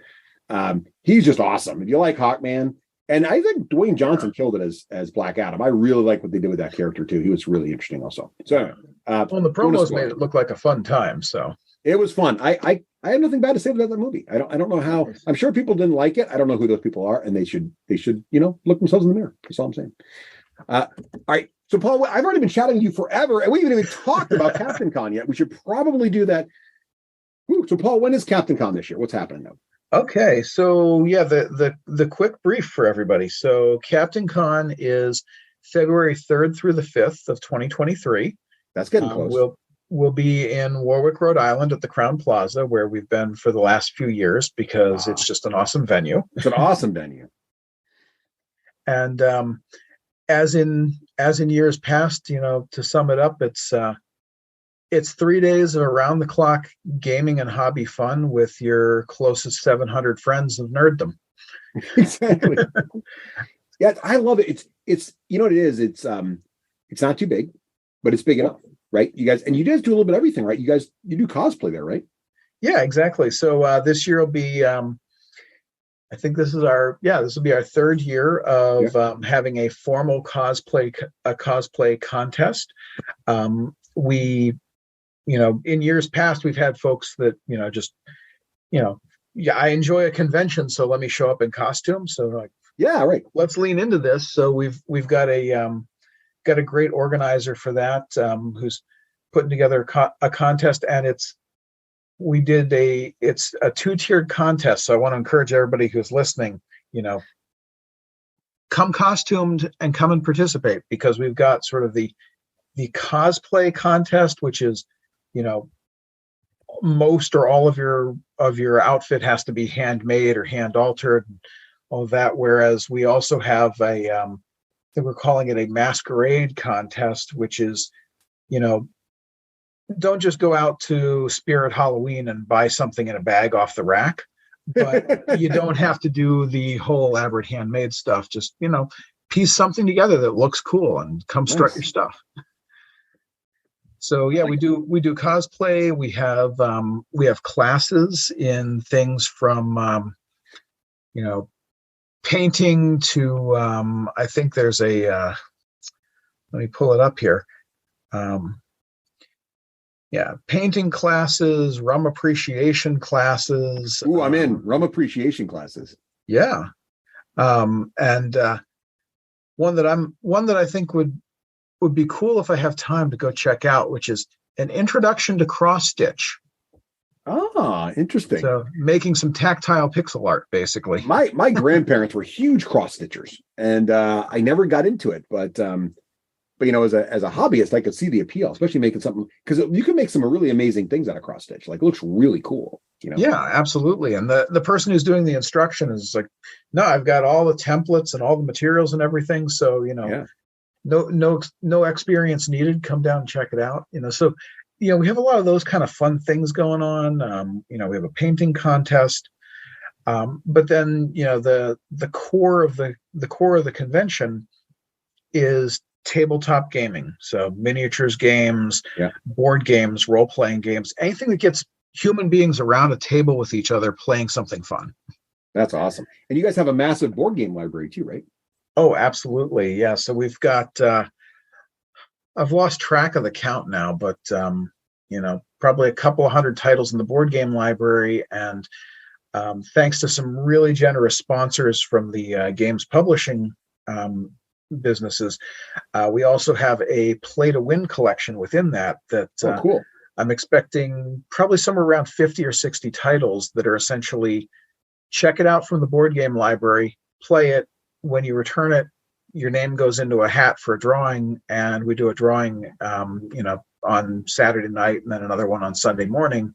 He's just awesome. If you like Hawkman, and I think Dwayne Johnson killed it as Black Adam. I really like what they did with that character too. He was really interesting also. So anyway, the promos made it look like a fun time. So it was fun. I have nothing bad to say about that movie. I don't know how. I'm sure people didn't like it. I don't know who those people are, and they should look themselves in the mirror. That's all I'm saying. All right. So Paul, I've already been shouting at you forever, and we haven't even talked about CaptainCon yet. We should probably do that. So Paul, when is CaptainCon this year? What's happening now? Okay, so the quick brief for everybody. So CaptainCon is February 3rd through the 5th of 2023. That's getting close. We'll be in Warwick, Rhode Island at the Crowne Plaza, where we've been for the last few years because it's just an awesome venue. It's an awesome venue. And as in years past, to sum it up, it's 3 days of around-the-clock gaming and hobby fun with your closest 700 friends of nerddom. Exactly. Yeah, I love it. It's you know what it is. It's not too big, but it's big enough, right? You guys do a little bit of everything, right? You do cosplay there, right? Yeah, exactly. So this year will be, I think this will be our third year of having a formal cosplay contest. In years past, we've had folks that, I enjoy a convention, so let me show up in costume. So like, let's lean into this. So we've got a great organizer for that, who's putting together a contest, and it's a two-tiered contest. So I want to encourage everybody who's listening, come costumed and come and participate, because we've got sort of the cosplay contest, which is, most or all of your outfit has to be handmade or hand altered, all that. Whereas we also have I think we're calling it a masquerade contest, which is, don't just go out to Spirit Halloween and buy something in a bag off the rack, but you don't have to do the whole elaborate handmade stuff. Just, piece something together that looks cool and come strut your stuff. So yeah, we do cosplay. We have classes in things from painting to I think there's a let me pull it up here. Painting classes, rum appreciation classes. Ooh, I'm in rum appreciation classes. Yeah. And one that I think would be cool if I have time to go check out, which is an introduction to cross stitch. Ah, interesting. So making some tactile pixel art, basically. My grandparents were huge cross stitchers, and I never got into it, but as a hobbyist, I could see the appeal, especially making something, because you can make some really amazing things out of cross stitch. Like, it looks really cool. Yeah, absolutely. And the person who's doing the instruction is like, no, I've got all the templates and all the materials and everything. So no experience needed. Come down and check it out. So we have a lot of those kind of fun things going on. We have a painting contest, but then the core of the convention is tabletop gaming. So miniatures games, board games, role-playing games, anything that gets human beings around a table with each other playing something fun. That's awesome. And you guys have a massive board game library too, right? Oh, absolutely. Yeah. So we've got I've lost track of the count now, but probably a couple of hundred titles in the board game library, and thanks to some really generous sponsors from the games publishing businesses, we also have a play to win collection within that. Cool. I'm expecting probably somewhere around 50 or 60 titles that are essentially check it out from the board game library, play it. When you return it, your name goes into a hat for a drawing, and we do a drawing, on Saturday night and then another one on Sunday morning,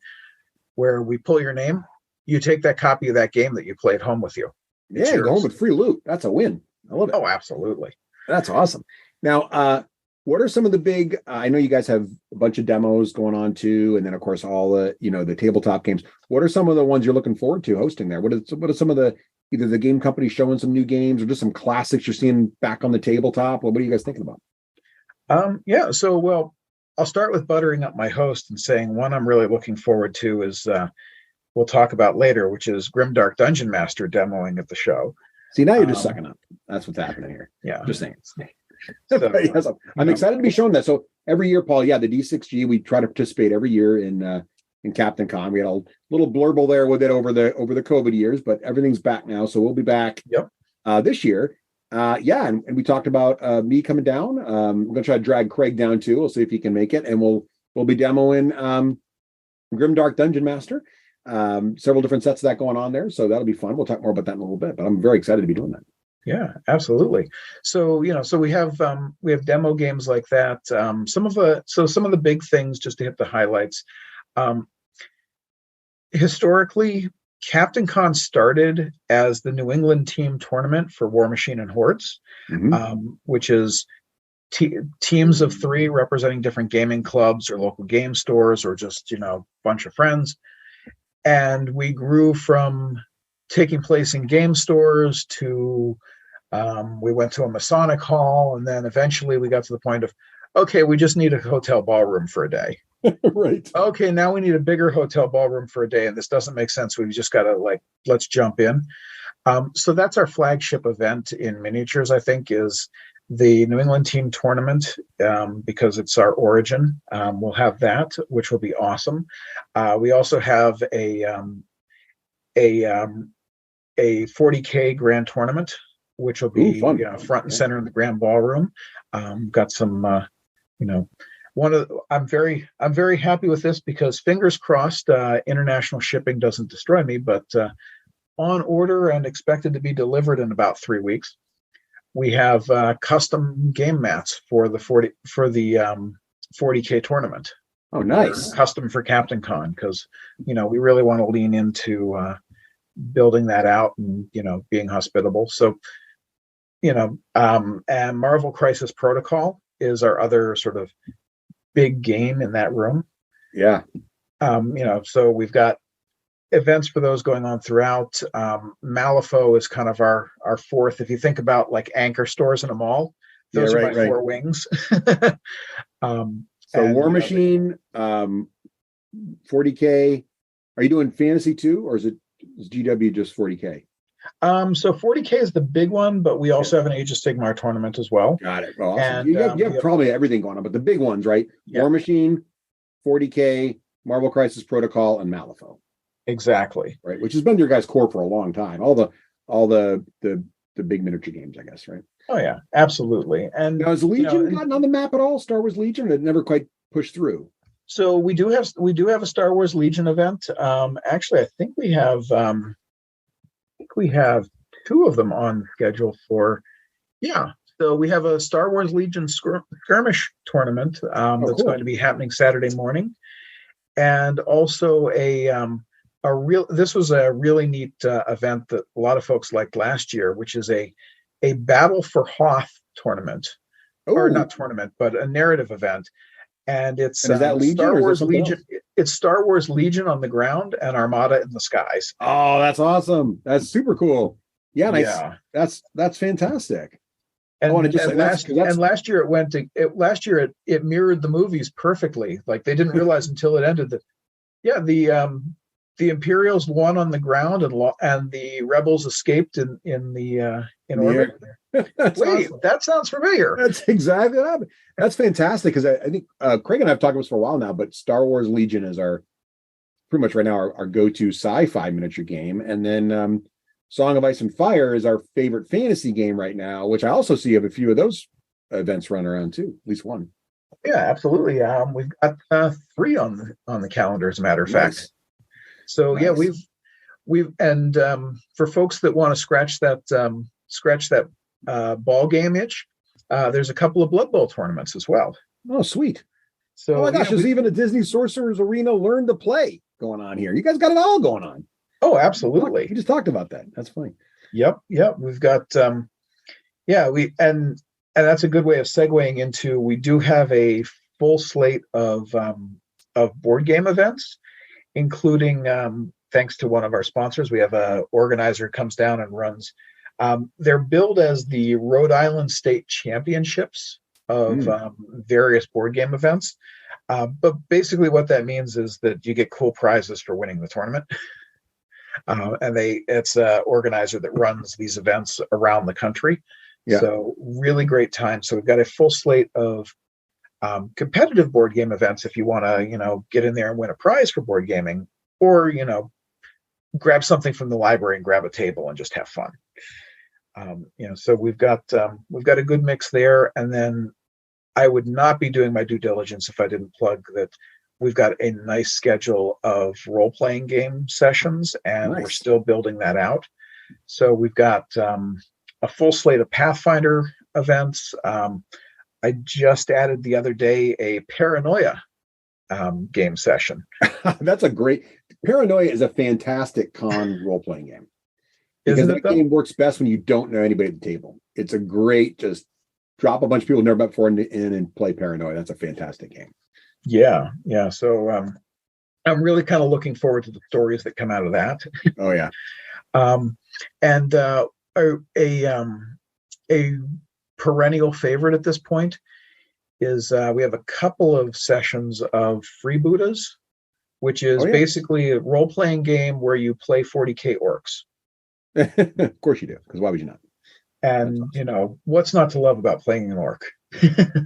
where we pull your name. You take that copy of that game that you played home with you. Yeah, go home with free loot. That's a win. I love it. Oh, absolutely. That's awesome. Now, what are some of the big, I know you guys have a bunch of demos going on too, and then of course all the, the tabletop games. What are some of the ones you're looking forward to hosting there? What are some of the, either the game company showing some new games or just some classics you're seeing back on the tabletop? What are you guys thinking about? So I'll start with buttering up my host and saying one I'm really looking forward to is we'll talk about later, which is Grimdark Dungeon Master demoing at the show. See, now you're just sucking up. That's what's happening here. Yeah. Just saying. So, yes, I'm excited to be shown that. So every year, Paul, the D6G, we try to participate every year in CaptainCon. We had a little blurble there with it over the COVID years, but everything's back now. So we'll be back this year. And we talked about me coming down. We're going to try to drag Craig down too. We'll see if he can make it. And we'll be demoing Grimdark Dungeon Master. Several different sets of that going on there. So that'll be fun. We'll talk more about that in a little bit, but I'm very excited to be doing that. Yeah, absolutely. So, so we have demo games like that. Some of the big things, just to hit the highlights. Historically, CaptainCon started as the New England team tournament for War Machine and Hordes, which is teams of 3 representing different gaming clubs or local game stores or just, bunch of friends. And we grew from taking place in game stores to we went to a Masonic hall, and then eventually we got to the point of, okay, we just need a hotel ballroom for a day. Right. Okay, now we need a bigger hotel ballroom for a day, and this doesn't make sense. We've just got to let's jump in. So that's our flagship event in miniatures, I think, is the New England Team Tournament, because it's our origin. We'll have that, which will be awesome. We also have a 40K grand tournament, which will be front and center in the grand ballroom. Got some, I'm very happy with this because fingers crossed, international shipping doesn't destroy me, but on order and expected to be delivered in about 3 weeks. We have custom game mats for the 40K tournament. Oh, nice. Custom for CaptainCon, because we really want to lean into building that out and being hospitable. So and Marvel Crisis Protocol is our other sort of big game in that room. Yeah. So we've got events for those going on throughout. Malifaux is kind of our fourth. If you think about like anchor stores in a mall, those are my four wings. So War Machine, 40K. Are you doing fantasy too, or is GW just 40K? So 40K is the big one, but we also have an Age of Sigmar tournament as well. Got it. Well, awesome. And you have probably everything going on, but the big ones, right? Yeah. War Machine, 40K, Marvel Crisis Protocol, and Malifaux. Exactly. Right, which has been your guys' core for a long time. All the big miniature games, I guess, right? Oh yeah, absolutely. And now, has Legion gotten on the map at all? Star Wars Legion, it never quite pushed through. So we do have a Star Wars Legion event. Actually, I think we have two of them on schedule for. Yeah. So we have a Star Wars Legion skirmish tournament that's going to be happening Saturday morning, and also this was a really neat event that a lot of folks liked last year, which is a Battle for Hoth tournament, or not tournament, but a narrative event. And it's is that Legion, Star Wars Legion. Else? It's Star Wars Legion on the ground and Armada in the skies. Oh, that's awesome! That's super cool. Yeah, nice. Yeah. That's fantastic. And, last year it mirrored the movies perfectly. Like they didn't realize until it ended that the Imperials won on the ground and the Rebels escaped in orbit. Wait, awesome. That sounds familiar. That's exactly what happened. That's fantastic, because I think Craig and I have talked about this for a while now, but Star Wars Legion is pretty much right now our go-to sci-fi miniature game. And then Song of Ice and Fire is our favorite fantasy game right now, which I also see have a few of those events running around too, at least one. Yeah, absolutely. We've got 3 on the calendar, as a matter of fact. So nice. Yeah, we've and for folks that want to scratch that ball game itch, there's a couple of Blood Bowl tournaments as well. Oh, sweet. So oh my gosh, there's even a Disney Sorcerer's Arena Learn to Play going on here. You guys got it all going on. Oh, absolutely. You just talked about that. That's funny. Yep. We've got and that's a good way of segueing into, we do have a full slate of board game events, including thanks to one of our sponsors. We have a organizer who comes down and runs. They're billed as the Rhode Island State Championships of various board game events. But basically what that means is that you get cool prizes for winning the tournament. And it's an organizer that runs these events around the country. Yeah. So really great time. So we've got a full slate of competitive board game events if you want to, get in there and win a prize for board gaming, or, grab something from the library and grab a table and just have fun. So we've got a good mix there. And then I would not be doing my due diligence if I didn't plug that we've got a nice schedule of role-playing game sessions, and We're still building that out. So we've got a full slate of Pathfinder events. I just added the other day a Paranoia game session. That's a great... Paranoia is a fantastic con role-playing game. Because that game works best when you don't know anybody at the table. It's a great, just drop a bunch of people never met before in and play Paranoia. That's a fantastic game. Yeah. So I'm really kind of looking forward to the stories that come out of that. Oh yeah. And a perennial favorite at this point is we have a couple of sessions of Freebooters, which is basically a role-playing game where you play 40K orcs. Of course you do, because why would you not? And awesome. What's not to love about playing an orc?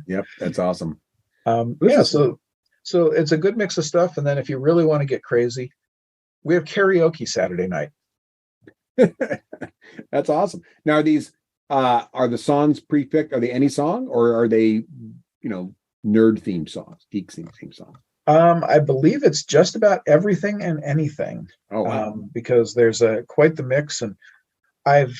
Yep, that's awesome. So it's a good mix of stuff. And then if you really want to get crazy, we have karaoke Saturday night. That's awesome. Now, are these are the songs pre-picked? Are they any song, or are they nerd themed songs, geek themed songs? I believe it's just about everything and anything. Oh, wow. Because there's quite the mix, and I've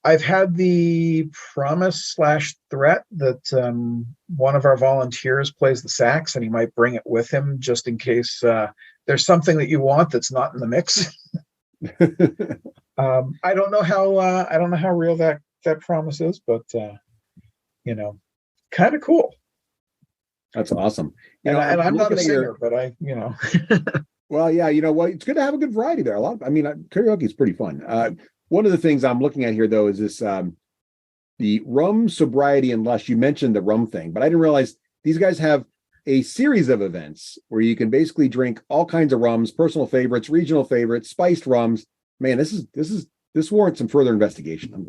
I've had the promise / threat that one of our volunteers plays the sax, and he might bring it with him just in case there's something that you want that's not in the mix. I don't know how real that promise is, but kind of cool. That's awesome. And I'm not a singer, but Well, yeah, it's good to have a good variety there. Karaoke is pretty fun. One of the things I'm looking at here, though, is this the rum sobriety and lush. You mentioned the rum thing, but I didn't realize these guys have a series of events where you can basically drink all kinds of rums, personal favorites, regional favorites, spiced rums. Man, this warrants some further investigation.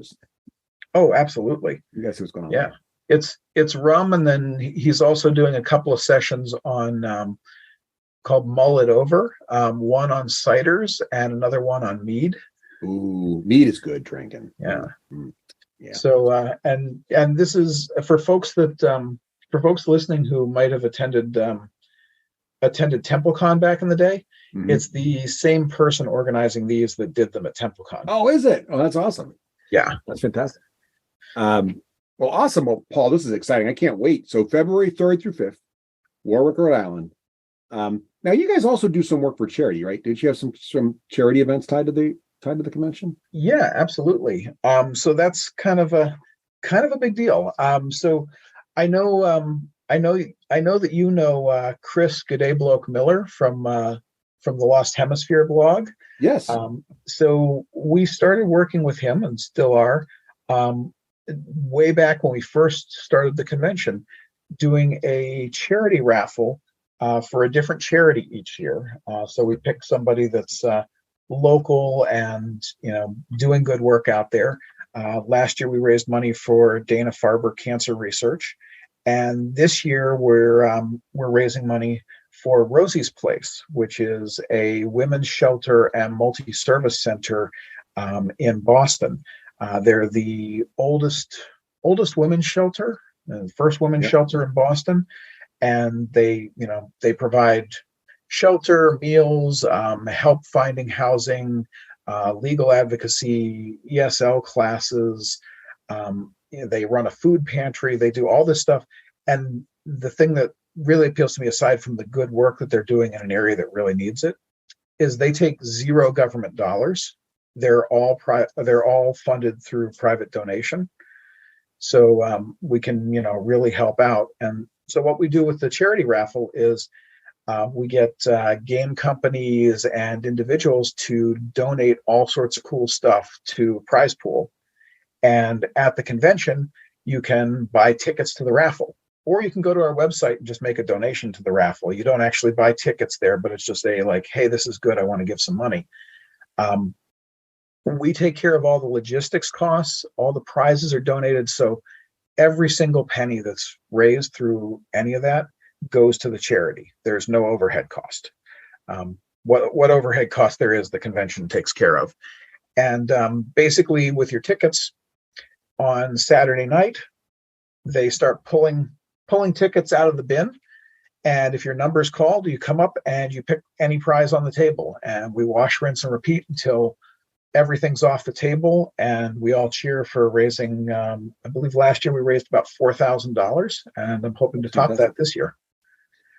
Oh, absolutely. You guys see what's going on? Yeah, it's rum, and then he's also doing a couple of sessions on called Mull It Over, one on ciders and another one on mead. Ooh, mead is good drinking. Yeah. Mm-hmm. Yeah. So and this is for folks listening who might have attended TempleCon back in the day. Mm-hmm. It's the same person organizing these that did them at TempleCon. Oh, is it? Oh, that's awesome. Yeah, that's fantastic. Well, awesome. Well, Paul, this is exciting. I can't wait. So February 3rd through 5th, Warwick, Rhode Island. Now you guys also do some work for charity, right? Did you have some charity events tied to the convention? Yeah, absolutely. So that's kind of a big deal. So I know that Chris Goodabloke Miller from the Lost Hemisphere blog. Yes. So we started working with him and still are, way back when we first started the convention, doing a charity raffle for a different charity each year. So we pick somebody that's local and doing good work out there. Last year we raised money for Dana-Farber Cancer Research, and this year we're raising money for Rosie's Place, which is a women's shelter and multi-service center in Boston. They're the oldest women's shelter, first women's shelter in Boston, and they provide shelter, meals, help finding housing, legal advocacy, ESL classes. They run a food pantry. They do all this stuff. And the thing that really appeals to me, aside from the good work that they're doing in an area that really needs it, is they take zero government dollars. They're all funded through private donation. So we can, really help out. And so what we do with the charity raffle is we get game companies and individuals to donate all sorts of cool stuff to prize pool. And at the convention, you can buy tickets to the raffle, or you can go to our website and just make a donation to the raffle. You don't actually buy tickets there, but it's just hey, this is good, I want to give some money. We take care of all the logistics costs. All the prizes are donated. So every single penny that's raised through any of that goes to the charity. There's no overhead cost. What overhead cost there is, the convention takes care of. And basically with your tickets on Saturday night, they start pulling tickets out of the bin. And if your number is called, you come up and you pick any prize on the table. And we wash, rinse, and repeat until everything's off the table. And we all cheer for raising, I believe last year we raised about $4,000. And I'm hoping to top that this year.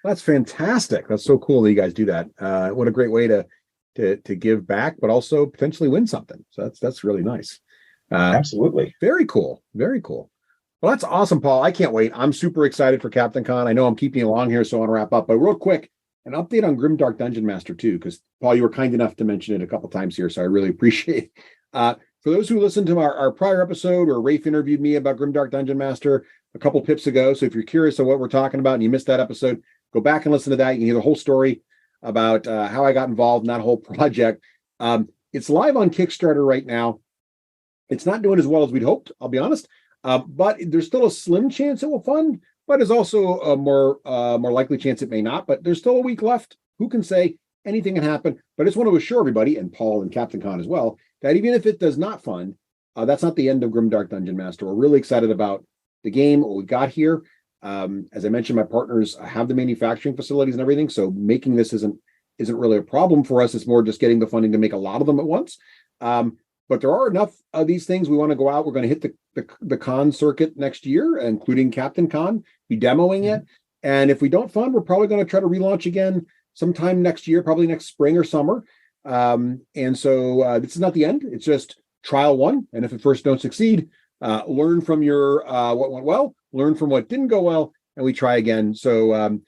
That's fantastic. That's so cool that you guys do that. What a great way to give back, but also potentially win something. So that's really nice. Absolutely. Very cool. Very cool. Well, that's awesome, Paul. I can't wait. I'm super excited for CaptainCon. I know I'm keeping you along here, so I want to wrap up. But real quick, an update on Grimdark Dungeon Master too, because Paul, you were kind enough to mention it a couple times here, so I really appreciate it. For those who listened to our prior episode, or Rafe interviewed me about Grimdark Dungeon Master a couple pips ago. So if you're curious on what we're talking about and you missed that episode, go back and listen to that. You can hear the whole story about how I got involved in that whole project. It's live on Kickstarter right now. It's not doing as well as we'd hoped, I'll be honest. But there's still a slim chance it will fund, but there's also a more likely chance it may not. But there's still a week left. Who can say? Anything can happen. But I just want to assure everybody, and Paul and CaptainCon as well, that even if it does not fund, that's not the end of Grimdark Dungeon Master. We're really excited about the game, what we got here. As I mentioned, my partners have the manufacturing facilities and everything, so making this isn't really a problem for us. It's more just getting the funding to make a lot of them at once. But but there are enough of these things. We want to go out. We're going to hit the con circuit next year, including CaptainCon, be demoing it. And if we don't fund, we're probably going to try to relaunch again sometime next year, probably next spring or summer. And so this is not the end. It's just trial one. And if at first don't succeed, learn from your what went well, learn from what didn't go well, and we try again. So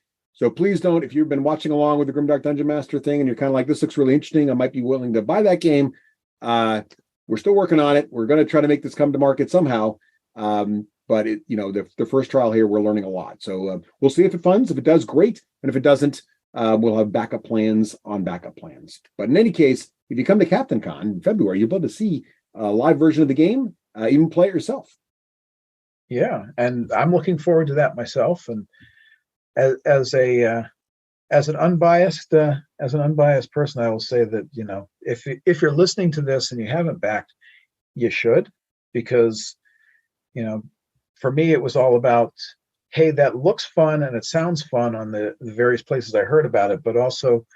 please don't, if you've been watching along with the Grimdark Dungeon Master thing and you're kind of like, this looks really interesting, I might be willing to buy that game. We're still working on it. We're going to try to make this come to market somehow. But the first trial here, we're learning a lot. So we'll see if it funds. If it does, great. And if it doesn't, we'll have backup plans on backup plans. But in any case, if you come to CaptainCon in February, you'll be able to see a live version of the game, even play it yourself. Yeah, and I'm looking forward to that myself. And as an unbiased person, I will say that if you're listening to this and you haven't backed, you should, because for me it was all about, hey, that looks fun and it sounds fun on the various places I heard about it, but also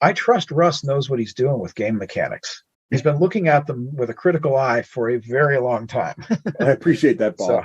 I trust Russ knows what he's doing with game mechanics. He's been looking at them with a critical eye for a very long time. I appreciate that, Paul.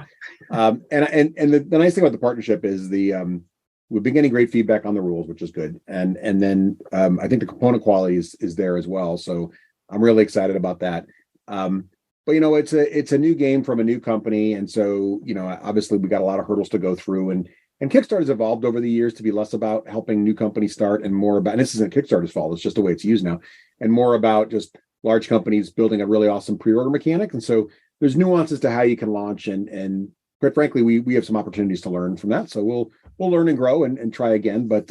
So. And the nice thing about the partnership is we've been getting great feedback on the rules, which is good. And then I think the component quality is there as well. So I'm really excited about that. But it's a new game from a new company, and so obviously we got a lot of hurdles to go through. And Kickstarter's evolved over the years to be less about helping new companies start and more about. And this isn't Kickstarter's fault; it's just the way it's used now, and more about just large companies building a really awesome pre-order mechanic. And so there's nuances to how you can launch, and quite frankly, we have some opportunities to learn from that. So we'll learn and grow and try again. But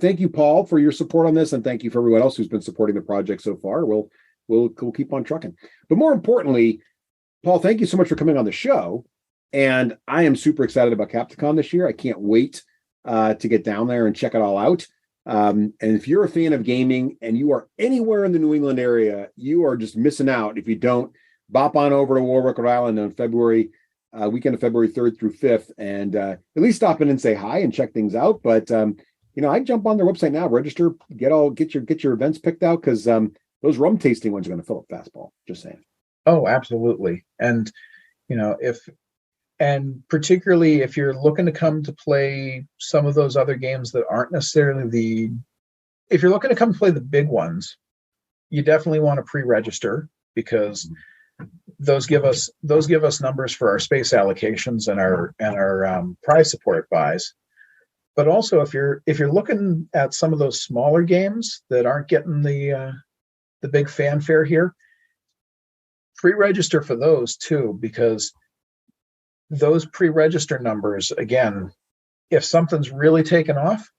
thank you, Paul, for your support on this, and thank you for everyone else who's been supporting the project so far. We'll keep on trucking. But more importantly, Paul, thank you so much for coming on the show. And I am super excited about CaptainCon this year. I can't wait to get down there and check it all out. And if you're a fan of gaming and you are anywhere in the New England area, you are just missing out if you don't bop on over to Warwick, Rhode Island on weekend of February 3rd through 5th, and at least stop in and say hi and check things out. But I'd jump on their website now, register, get your events picked out, because those rum tasting ones are going to fill up fast, Paul. Just saying. Oh, absolutely. And particularly if you're looking to come to play some of those other games that aren't necessarily if you're looking to come play the big ones, you definitely want to pre-register, because those give us numbers for our space allocations and our prize support buys. But also if you're looking at some of those smaller games that aren't getting the big fanfare here, pre-register for those too, because those pre-register numbers, again, if something's really taken off,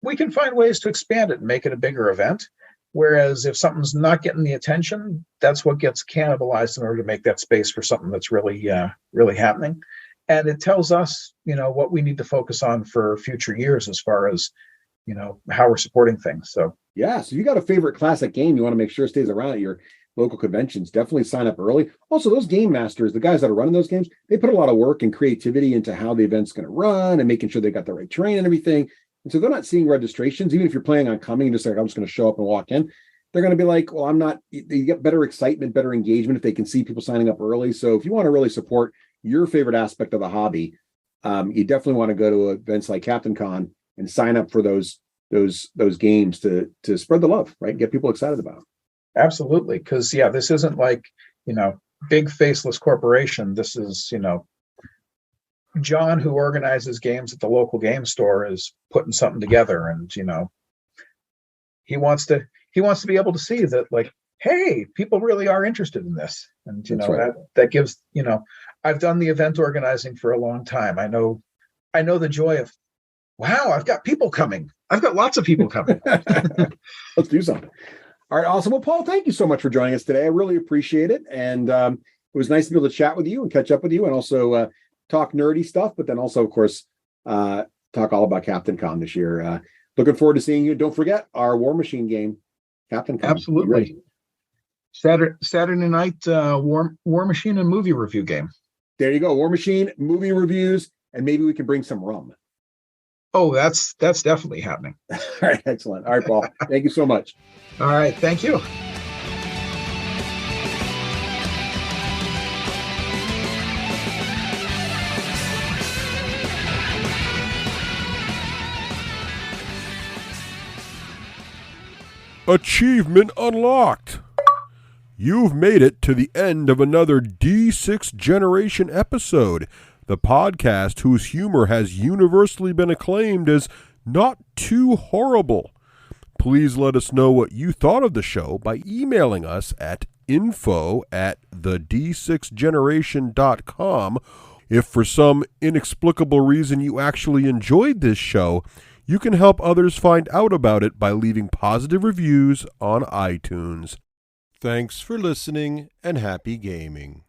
we can find ways to expand it and make it a bigger event. Whereas if something's not getting the attention, that's what gets cannibalized in order to make that space for something that's really, really happening. And it tells us, what we need to focus on for future years as far as, how we're supporting things. So yeah, so if you got a favorite classic game you want to make sure it stays around at your local conventions, definitely sign up early. Also, those game masters, the guys that are running those games, they put a lot of work and creativity into how the event's going to run and making sure they got the right terrain and everything. And so they're not seeing registrations, even if you're planning on coming, just like, I'm just going to show up and walk in. They're going to be like, well, I'm not, you get better excitement, better engagement if they can see people signing up early. So if you want to really support your favorite aspect of the hobby, you definitely want to go to events like CaptainCon and sign up for those games to spread the love, right? Get people excited about it. Absolutely. Because this isn't like, big faceless corporation. This is, John, who organizes games at the local game store, is putting something together, and he wants to be able to see that, like, hey, people really are interested in this. And right. that gives, I've done the event organizing for a long time. I know the joy of, wow, I've got people coming. I've got lots of people coming. Let's do something. All right, awesome. Well, Paul, thank you so much for joining us today. I really appreciate it. And it was nice to be able to chat with you and catch up with you, and also talk nerdy stuff, but then also, of course, talk all about CaptainCon this year. Looking forward to seeing you. Don't forget our War Machine game, CaptainCon. Absolutely. Saturday night War Machine and movie review game. There you go. War Machine, movie reviews, and maybe we can bring some rum. Oh, that's definitely happening. All right, excellent. All right, Paul. Thank you so much. All right, thank you. Achievement unlocked! You've made it to the end of another D6 Generation episode, the podcast whose humor has universally been acclaimed as not too horrible. Please let us know what you thought of the show by emailing us at info@the d6generation.com. If for some inexplicable reason you actually enjoyed this show, you can help others find out about it by leaving positive reviews on iTunes. Thanks for listening and happy gaming.